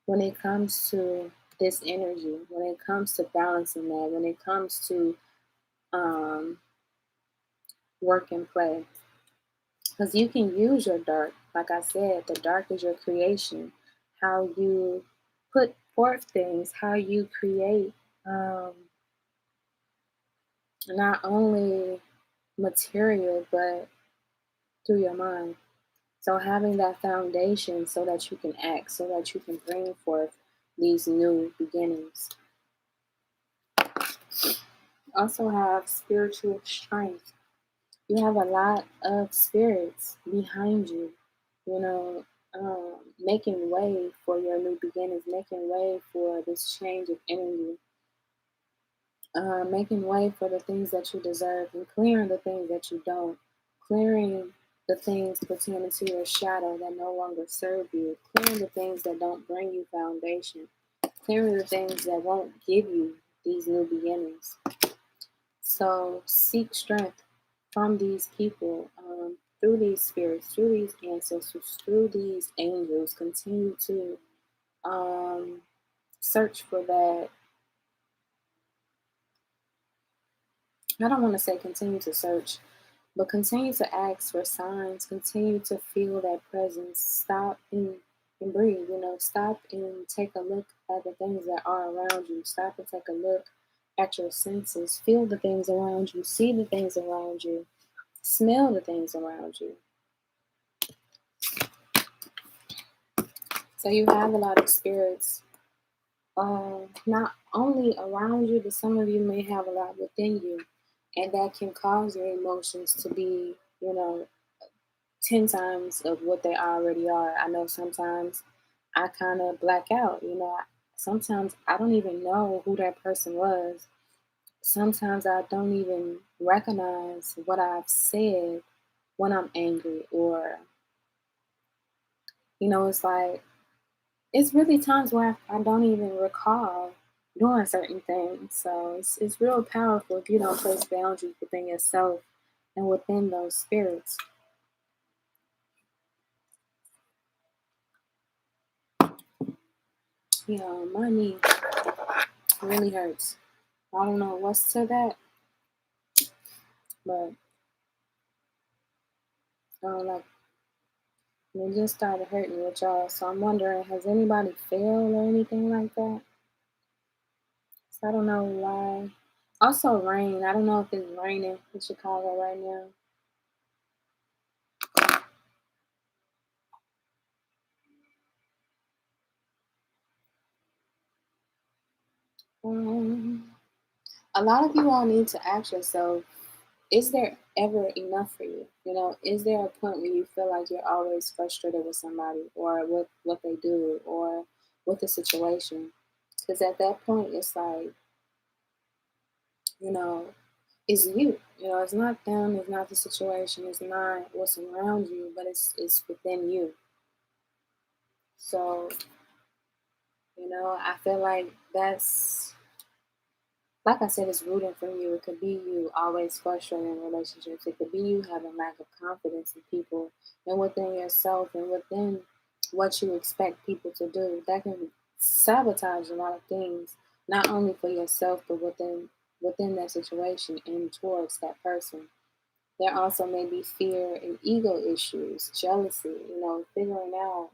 when it comes to this energy, when it comes to balancing that, when it comes to um, work and play. Because you can use your dark. Like I said, the dark is your creation. How you put forth things, how you create not only material, but through your mind. So having that foundation so that you can act, so that you can bring forth these new beginnings. Also have spiritual strength. You have a lot of spirits behind you, you know, making way for your new beginnings, making way for this change of energy, making way for the things that you deserve and clearing the things that you don't, clearing the things pertaining to your shadow that no longer serve you, clearing the things that don't bring you foundation, clearing the things that won't give you these new beginnings. So seek strength from these people, through these spirits, through these ancestors, through these angels. Continue to search for that. I don't want to say continue to search, but continue to ask for signs. Continue to feel that presence. Stop and breathe. Stop and take a look at the things that are around you. Stop and take a look at your senses. Feel the things around you. See the things around you. Smell the things around you. So you have a lot of spirits, not only around you, but some of you may have a lot within you, and that can cause your emotions to be, 10 times of what they already are. I know sometimes I kind of black out. Sometimes I don't even know who that person was. Sometimes I don't even recognize what I've said when I'm angry, or it's like it's really times where I don't even recall doing certain things. So it's real powerful if you don't place boundaries within yourself and within those spirits. My knee really hurts. I don't know what's to that, but like it just started hurting with y'all. So I'm wondering, has anybody failed or anything like that? So I don't know why. Also rain. I don't know if it's raining in Chicago right now. Um, a lot of you all need to ask yourself, is there ever enough for you? Is there a point where you feel like you're always frustrated with somebody or with what they do or with the situation? Because at that point, it's like, you know, it's you. It's not them, it's not the situation, it's not what's around you, but it's within you. So, I feel like that's, like I said, it's rooting from you. It could be you always frustrated in relationships. It could be you having lack of confidence in people and within yourself and within what you expect people to do. That can sabotage a lot of things, not only for yourself but within that situation and towards that person. There also may be fear and ego issues, jealousy, figuring out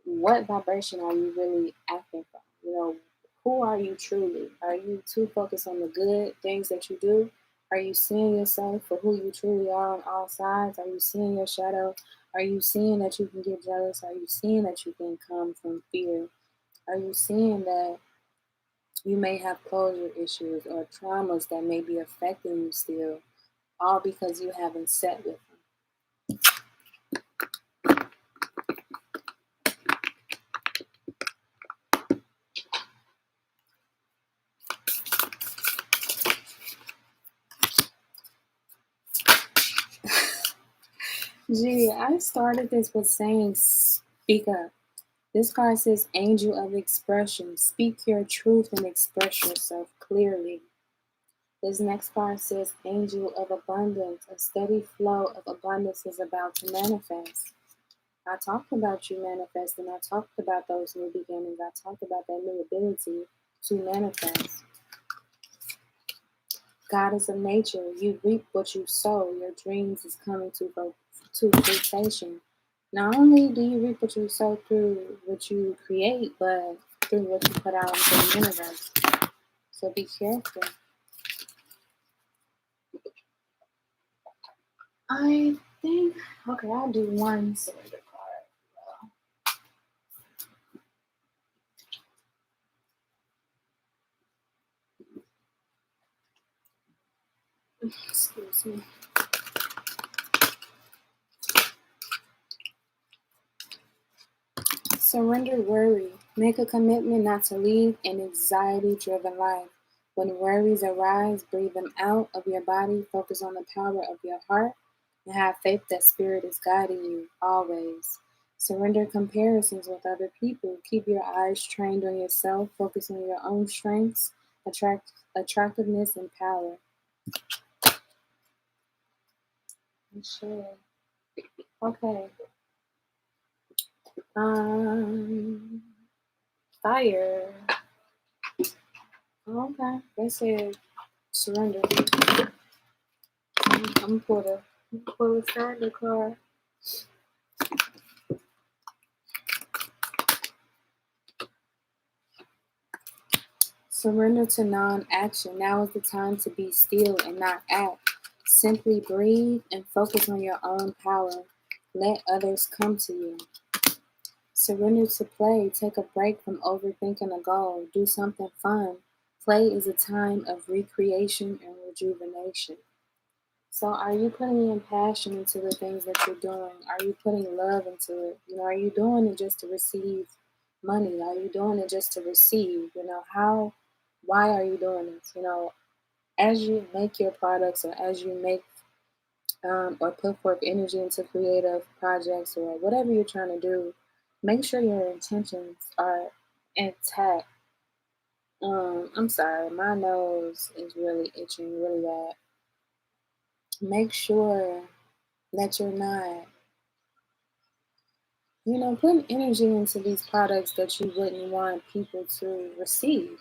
what vibration are you really acting from? Who are you truly? Are you too focused on the good things that you do? Are you seeing yourself for who you truly are on all sides? Are you seeing your shadow? Are you seeing that you can get jealous? Are you seeing that you can come from fear? Are you seeing that you may have closure issues or traumas that may be affecting you still, all because you haven't set with them? Gee, I started this with saying speak up. This card says angel of expression. Speak your truth and express yourself clearly. This next card says angel of abundance. A steady flow of abundance is about to manifest. I talked about you manifesting. I talked about those new beginnings. I talked about that new ability to manifest. Goddess of nature, you reap what you sow. Your dreams is coming to fruition. Not only do you reap what you sow through what you create, but through what you put out into the universe. So be careful. I think, okay, I'll do one surrender card. Excuse me. Surrender worry. Make a commitment not to lead an anxiety-driven life. When worries arise, breathe them out of your body. Focus on the power of your heart and have faith that spirit is guiding you always. Surrender comparisons with other people. Keep your eyes trained on yourself. Focus on your own strengths, attractiveness, and power. Sure. Okay. Um, Fire. Okay. They said surrender. I'm pull a surrender card. Surrender to non-action. Now is the time to be still and not act. Simply breathe and focus on your own power. Let others come to you. Surrender to play. Take a break from overthinking a goal. Do something fun. Play is a time of recreation and rejuvenation. So are you putting in passion into the things that you're doing? Are you putting love into it? Are you doing it just to receive money? Are you doing it just to receive? Why are you doing this? As you make your products or as you make or put forth energy into creative projects or whatever you're trying to do, make sure your intentions are intact. I'm sorry, my nose is really itching really bad. Make sure that you're not, putting energy into these products that you wouldn't want people to receive.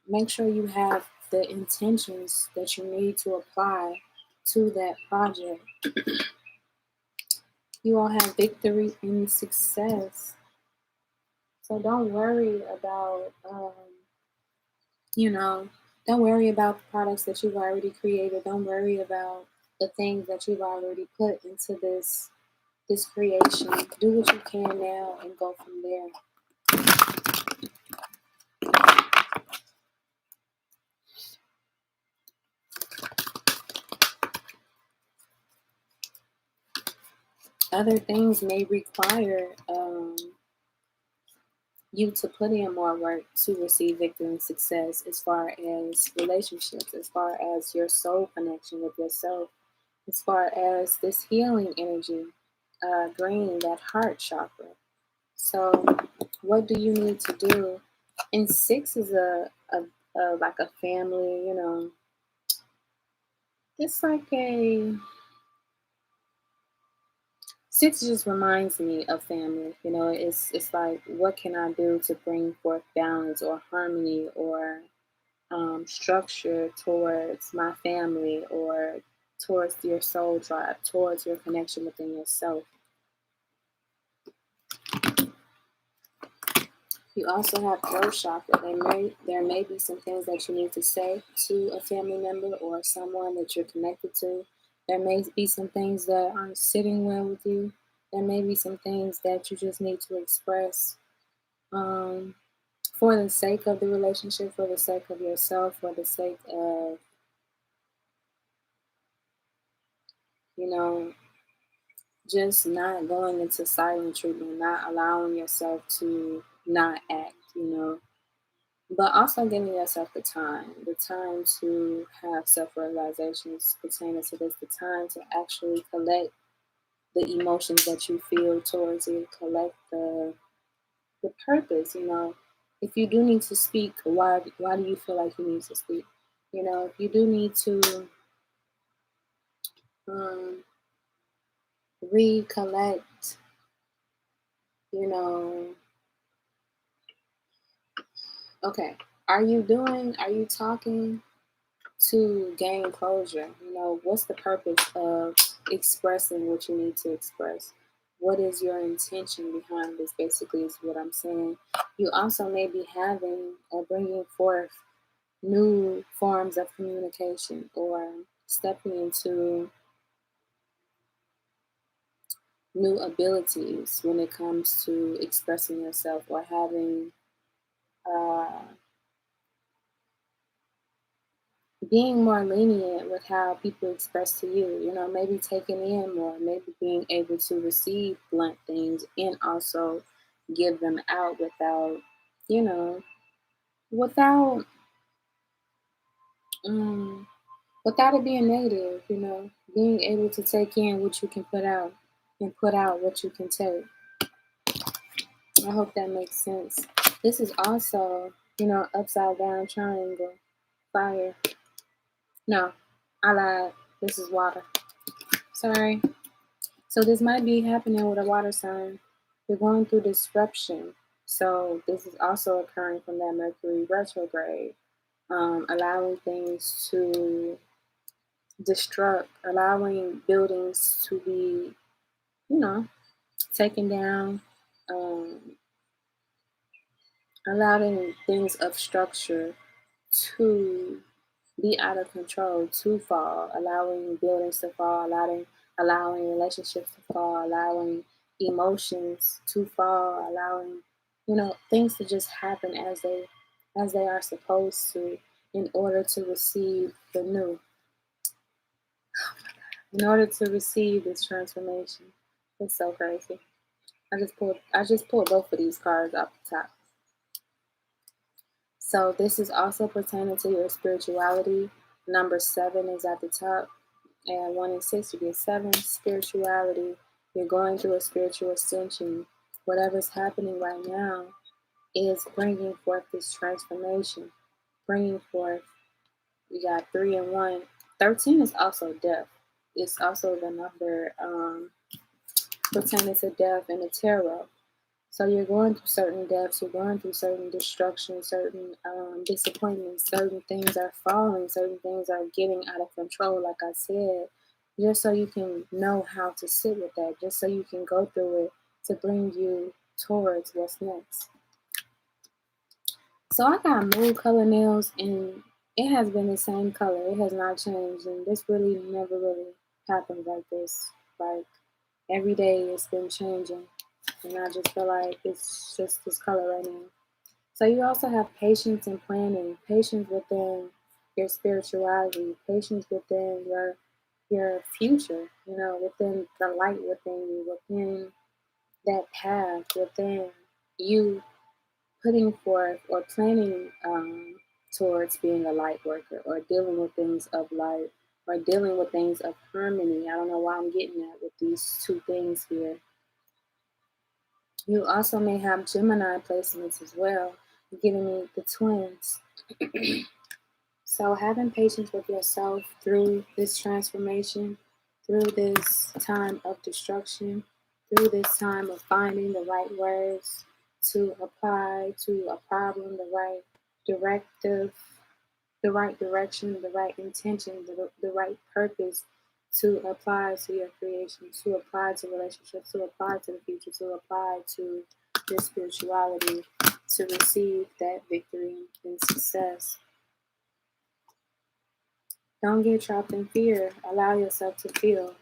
Make sure you have the intentions that you need to apply to that project. You all have victory and success. So don't worry about, you know, don't worry about the products that you've already created. Don't worry about the things that you've already put into this creation. Do what you can now and go from there. Other things may require you to put in more work to receive victory and success, as far as relationships, as far as your soul connection with yourself, as far as this healing energy. green, that heart chakra. So, what do you need to do? And six is a like a family. It's like a six just reminds me of family. It's like what can I do to bring forth balance or harmony or structure towards my family or towards your soul tribe, towards your connection within yourself. You also have throat chakra. There may be some things that you need to say to a family member or someone that you're connected to. There may be some things that aren't sitting well with you. There may be some things that you just need to express um, for the sake of the relationship, for the sake of yourself, for the sake of, you know, just not going into silent treatment, not allowing yourself to not act. But also giving yourself the time to have self-realizations pertaining to this, the time to actually collect the emotions that you feel towards it, collect the purpose. If you do need to speak, why do you feel like you need to speak? If you do need to um, recollect, you know, okay, are you talking to gain closure? What's the purpose of expressing what you need to express? What is your intention behind this? Basically, is what I'm saying. You also may be having or bringing forth new forms of communication or stepping into new abilities when it comes to expressing yourself or having uh, being more lenient with how people express to you, maybe taking in more, maybe being able to receive blunt things and also give them out you know, without, um, without it being negative, being able to take in what you can put out and put out what you can take. I hope that makes sense. This is also, upside down triangle, fire. No, I lied. This is water. Sorry. So this might be happening with a water sign. You're going through disruption. So this is also occurring from that Mercury retrograde, allowing things to destruct, allowing buildings to be, you know, taken down, um, allowing things of structure to be out of control, to fall, allowing buildings to fall, allowing relationships to fall, allowing emotions to fall, allowing things to just happen as they are supposed to in order to receive the new, in order to receive this transformation. It's so crazy. I just pulled both of these cards off the top. So this is also pertaining to your spirituality. Number 7 is at the top, and 1 and 6 you get 7. Spirituality. You're going through a spiritual ascension. Whatever's happening right now is bringing forth this transformation. Bringing forth. You got 3 and 1. 13 is also death. It's also the number pertaining to death in the tarot. So you're going through certain deaths, you're going through certain destruction, certain disappointments, certain things are falling, certain things are getting out of control, like I said, just so you can know how to sit with that, just so you can go through it to bring you towards what's next. So I got mood color nails, and it has been the same color. It has not changed, and this really never really happened like this. Like every day it's been changing. And I just feel like it's just this color right now. So you also have patience and planning, patience within your spirituality, patience within your future, within the light within you, within that path, within you putting forth or planning towards being a light worker or dealing with things of light. or dealing with things of harmony. I don't know why I'm getting that with these two things here. You also may have Gemini placements as well, giving me the twins. So having patience with yourself through this transformation, through this time of destruction, through this time of finding the right words to apply to a problem, the right directive, the right direction, the right intention, the right purpose to apply to your creation, to apply to relationships, to apply to the future, to apply to your spirituality, to receive that victory and success. Don't get trapped in fear. Allow yourself to feel.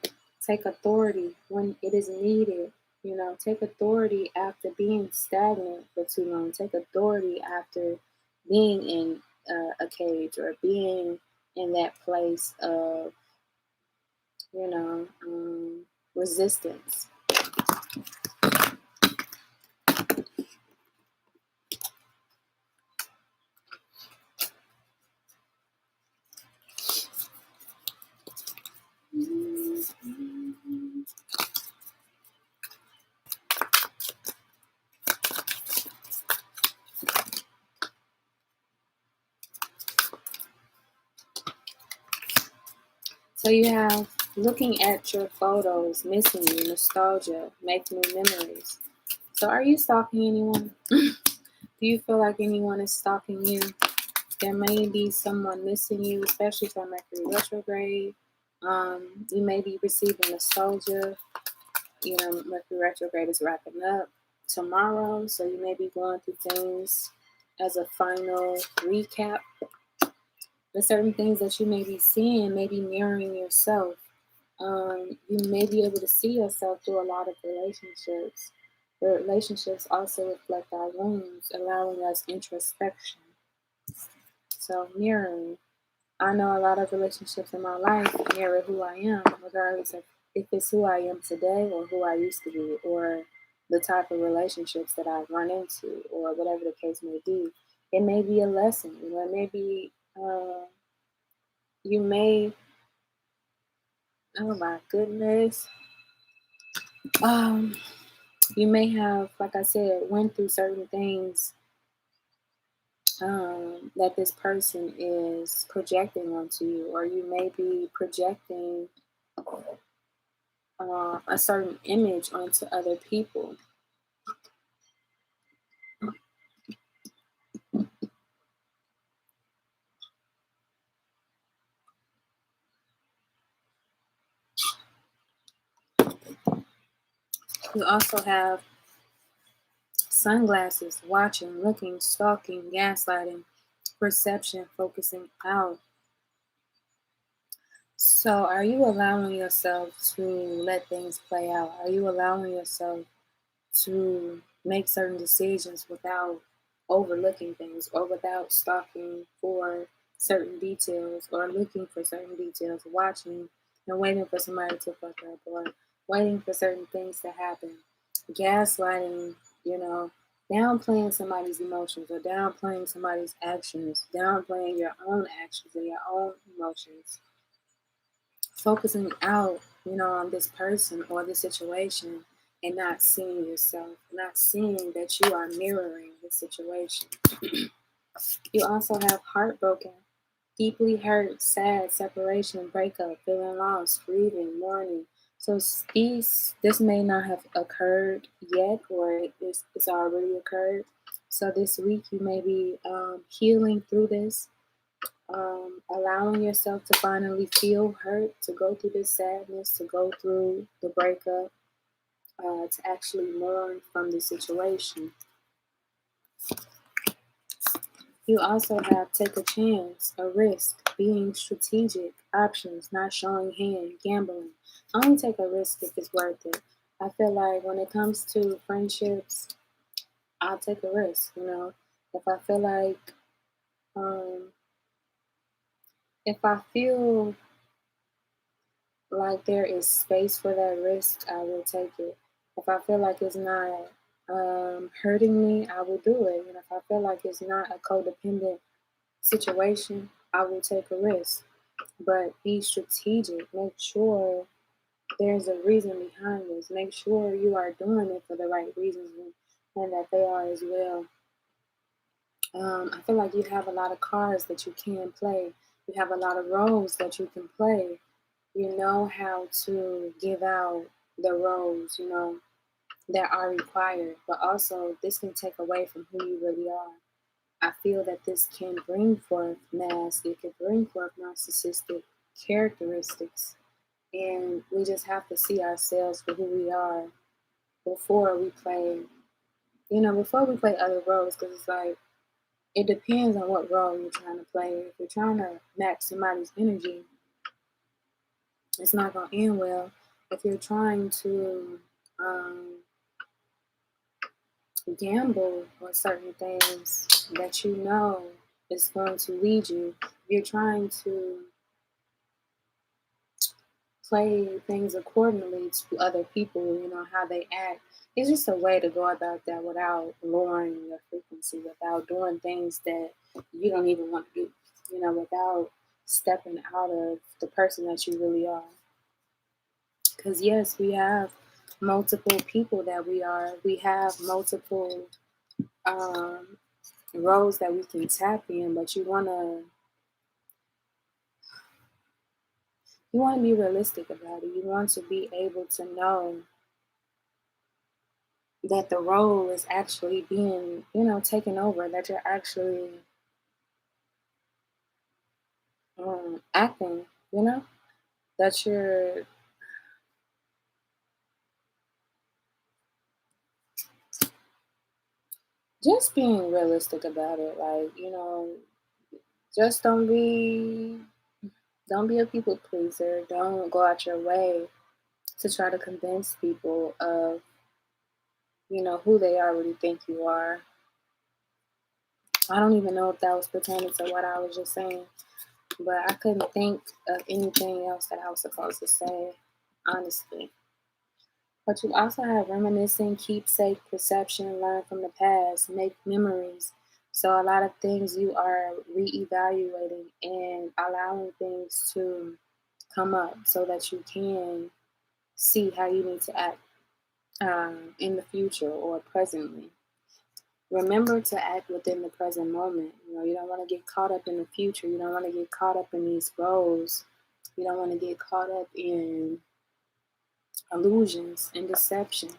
Take authority when it is needed. Take authority after being stagnant for too long. Take authority after being in a cage or being in that place of, resistance. So you have looking at your photos, missing you, nostalgia, make new memories. So are you stalking anyone? Do you feel like anyone is stalking you? There may be someone missing you, especially from Mercury retrograde. You may be receiving nostalgia. Mercury retrograde is wrapping up tomorrow, so you may be going through things as a final recap. There's certain things that you may be seeing, maybe mirroring yourself. You may be able to see yourself through a lot of relationships. The relationships also reflect our wounds, allowing us introspection. So mirroring. I know a lot of relationships in my life mirror who I am, regardless of if it's who I am today or who I used to be, or the type of relationships that I've run into, or whatever the case may be. It may be a lesson. It may be, you may, oh my goodness. You may have, like I said, went through certain things that this person is projecting onto you, or you may be projecting a certain image onto other people. You also have sunglasses, watching, looking, stalking, gaslighting, perception, focusing out. So, are you allowing yourself to let things play out? Are you allowing yourself to make certain decisions without overlooking things or without stalking for certain details or looking for certain details, watching and waiting for somebody to fuck up or waiting for certain things to happen? Gaslighting, downplaying somebody's emotions or downplaying somebody's actions, downplaying your own actions and your own emotions, focusing out, on this person or the situation and not seeing yourself, not seeing that you are mirroring the situation. You also have heartbroken, deeply hurt, sad, separation, breakup, feeling lost, grieving, mourning. So this may not have occurred yet, or it's already occurred. So this week you may be healing through this, allowing yourself to finally feel hurt, to go through this sadness, to go through the breakup, to actually learn from the situation. You also have take a chance, a risk, being strategic, options, not showing hand, gambling. Only take a risk if it's worth it. I feel like when it comes to friendships, I'll take a risk, If I feel like, if I feel like there is space for that risk, I will take it. If I feel like it's not hurting me, I will do it. And if I feel like it's not a codependent situation, I will take a risk. But be strategic. Make sure there's a reason behind this. Make sure you are doing it for the right reasons, and that they are as well. I feel like you have a lot of cards that you can play. You have a lot of roles that you can play. You know how to give out the roles, that are required. But also, this can take away from who you really are. I feel that this can bring forth mask. It can bring forth narcissistic characteristics. And we just have to see ourselves for who we are before we play, before we play other roles. Because it's like, it depends on what role you're trying to play. If you're trying to match somebody's energy, it's not going to end well. If you're trying to gamble on certain things that you know is going to lead you, if you're trying to play things accordingly to other people, how they act. It's just a way to go about that without lowering your frequency, without doing things that you don't even want to do, without stepping out of the person that you really are. Because, yes, we have multiple people that we are, we have multiple um, roles that we can tap in, but you want to be realistic about it. You want to be able to know that the role is actually being, taken over, that you're actually acting, that you're just being realistic about it. Like, just don't be a people pleaser. Don't go out your way to try to convince people of, who they already think you are. I don't even know if that was pertaining to what I was just saying, but I couldn't think of anything else that I was supposed to say, honestly. But you also have reminiscing, keepsake, perception, learn from the past, make memories. So a lot of things you are reevaluating and allowing things to come up so that you can see how you need to act in the future or presently. Remember to act within the present moment. You don't want to get caught up in the future. You don't want to get caught up in these roles. You don't want to get caught up in illusions and deception.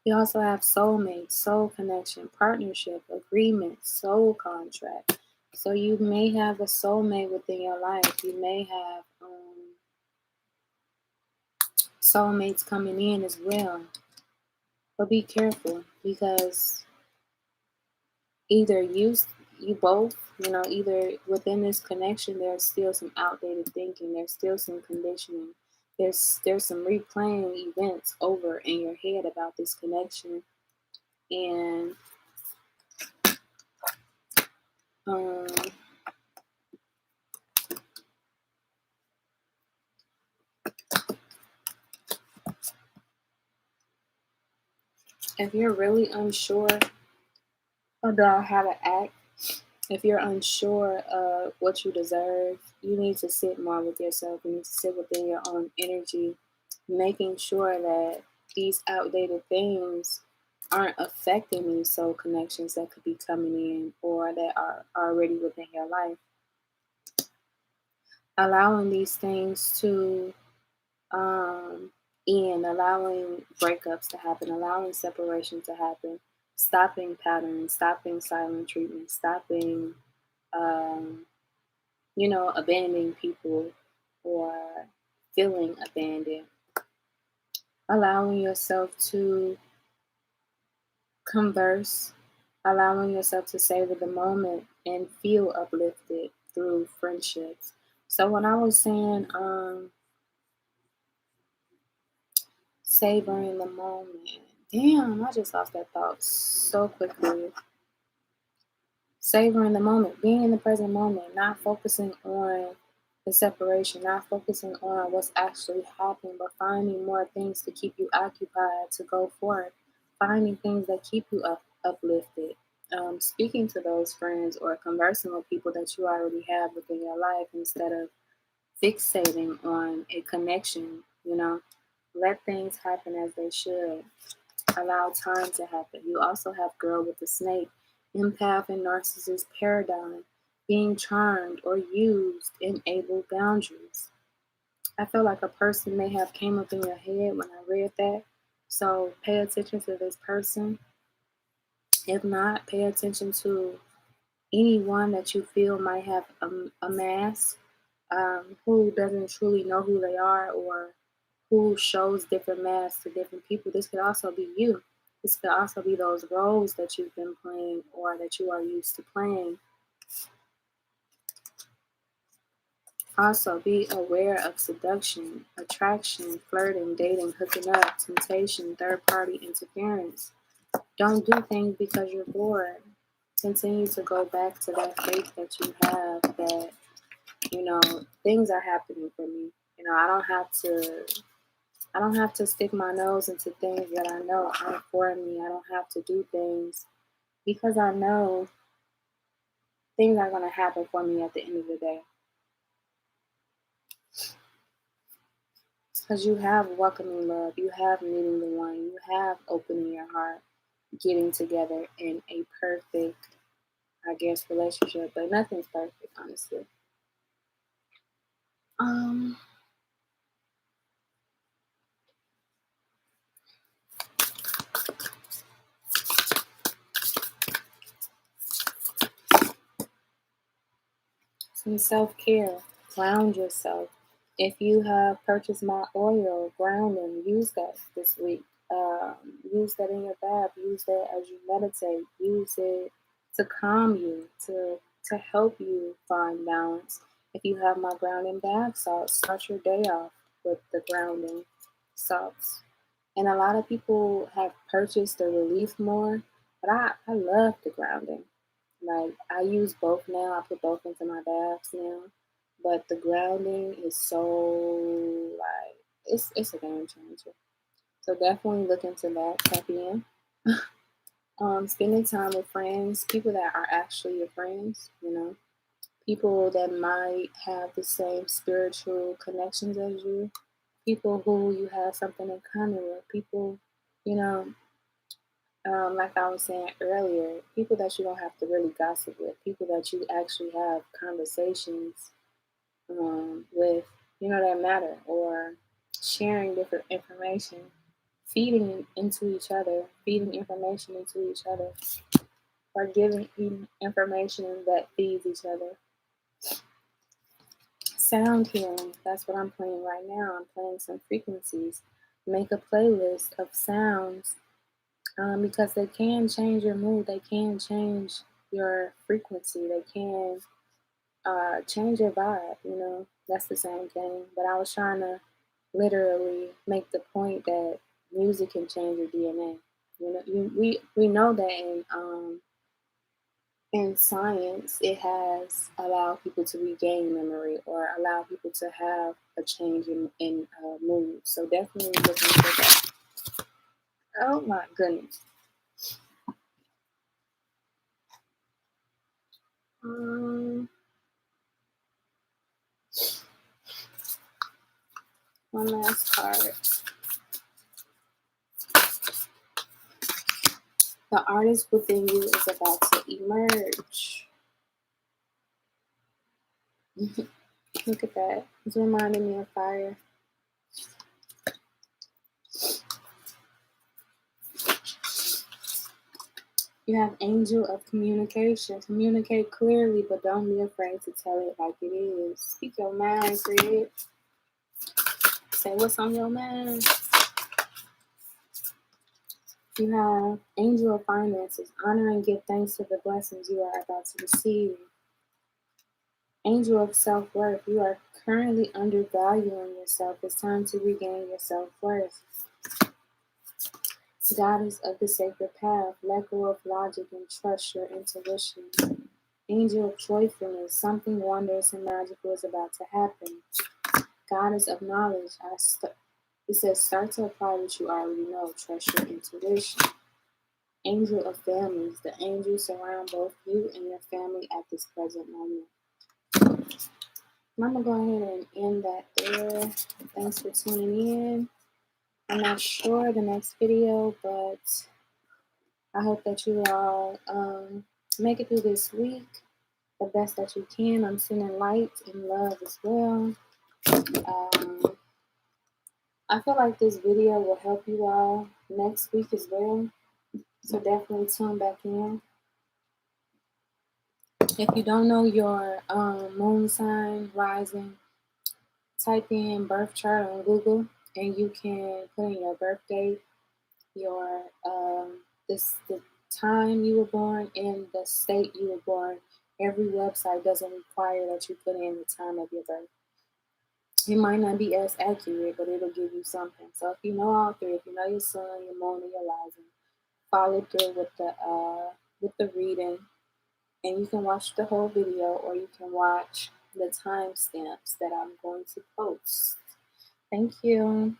You also have soulmate, soul connection, partnership, agreement, soul contract. So you may have a soulmate within your life. You may have soulmates coming in as well. But be careful, because either you both, either within this connection, there's still some outdated thinking. There's still some conditioning. There's some replaying events over in your head about this connection. And um, if you're really unsure about how to act, if you're unsure of what you deserve, you need to sit more with yourself. You need to sit within your own energy, making sure that these outdated things aren't affecting these soul connections that could be coming in or that are already within your life. Allowing these things to um, end, allowing breakups to happen, allowing separation to happen, stopping patterns, stopping silent treatment, stopping, um, abandoning people or feeling abandoned, allowing yourself to converse, allowing yourself to savor the moment and feel uplifted through friendships. So when I was saying savoring the moment, damn, I just lost that thought so quickly. Savoring the moment, being in the present moment, not focusing on the separation, not focusing on what's actually happening, but finding more things to keep you occupied to go forward, finding things that keep you uplifted. speaking to those friends or conversing with people that you already have within your life instead of fixating on a connection. Let things happen as they should. Allow time to happen. You also have girl with the snake, empath and narcissist paradigm, being charmed or used, enable boundaries. I feel like a person may have came up in your head when I read that. So pay attention to this person. If not, pay attention to anyone that you feel might have a mask, who doesn't truly know who they are or who shows different masks to different people. This could also be you. This could also be those roles that you've been playing or that you are used to playing. Also, be aware of seduction, attraction, flirting, dating, hooking up, temptation, third party interference. Don't do things because you're bored. Continue to go back to that faith that you have that, things are happening for me. I don't have to stick my nose into things that I know aren't for me. I don't have to do things because I know things are going to happen for me at the end of the day. Because you have welcoming love, you have meeting the one, you have opening your heart, getting together in a perfect, I guess, relationship. But nothing's perfect, honestly. Um, some self-care. Ground yourself. If you have purchased my oil, grounding, use that this week. Use that in your bath. Use that as you meditate. Use it to calm you, to help you find balance. If you have my grounding bath salts, start your day off with the grounding salts. And a lot of people have purchased the relief more, but I love the grounding. Like I use both now. I put both into my baths now. But the grounding is so like it's a game changer. So definitely look into that. Tap in. Spending time with friends, people that are actually your friends, people that might have the same spiritual connections as you, people who you have something in common with, people, you know, like I was saying earlier, people that you don't have to really gossip with, people that you actually have conversations with, that matter, or sharing different information, feeding into each other, feeding information into each other, or giving information that feeds each other. Sound healing, that's what I'm playing right now. I'm playing some frequencies. Make a playlist of sounds because they can change your mood. They can change your frequency. They can change your vibe. That's the same thing. But I was trying to literally make the point that music can change your DNA. We know that in science, it has allowed people to regain memory or allow people to have a change in mood. So definitely look into that. Oh my goodness. Um, One last card. The artist within you is about to emerge. Look at that. It's reminding me of fire. You have angel of communication. Communicate clearly, but don't be afraid to tell it like it is. Speak your mind, create. Say what's on your mind. You have angel of finances. Honor and give thanks for the blessings you are about to receive. Angel of self-worth. You are currently undervaluing yourself. It's time to regain your self-worth. Goddess of the sacred path. Let go of logic and trust your intuition. Angel of joyfulness. Something wondrous and magical is about to happen. Goddess of knowledge. It says start to apply what you already know. Trust your intuition. Angel of families. The angels surround both you and your family at this present moment. I'm going to go ahead and end that there. Thanks for tuning in. I'm not sure the next video, but I hope that you all make it through this week the best that you can. I'm sending light and love as well. I feel like this video will help you all next week as well. So definitely tune back in. If you don't know your moon sign, rising, type in birth chart on Google and you can put in your birth date, your the time you were born and the state you were born. Every website doesn't require that you put in the time of your birth. It might not be as accurate, but it'll give you something. So if you know all three, if you know your sun, your moon, and your rising, follow through with the reading, and you can watch the whole video, or you can watch the timestamps that I'm going to post. Thank you.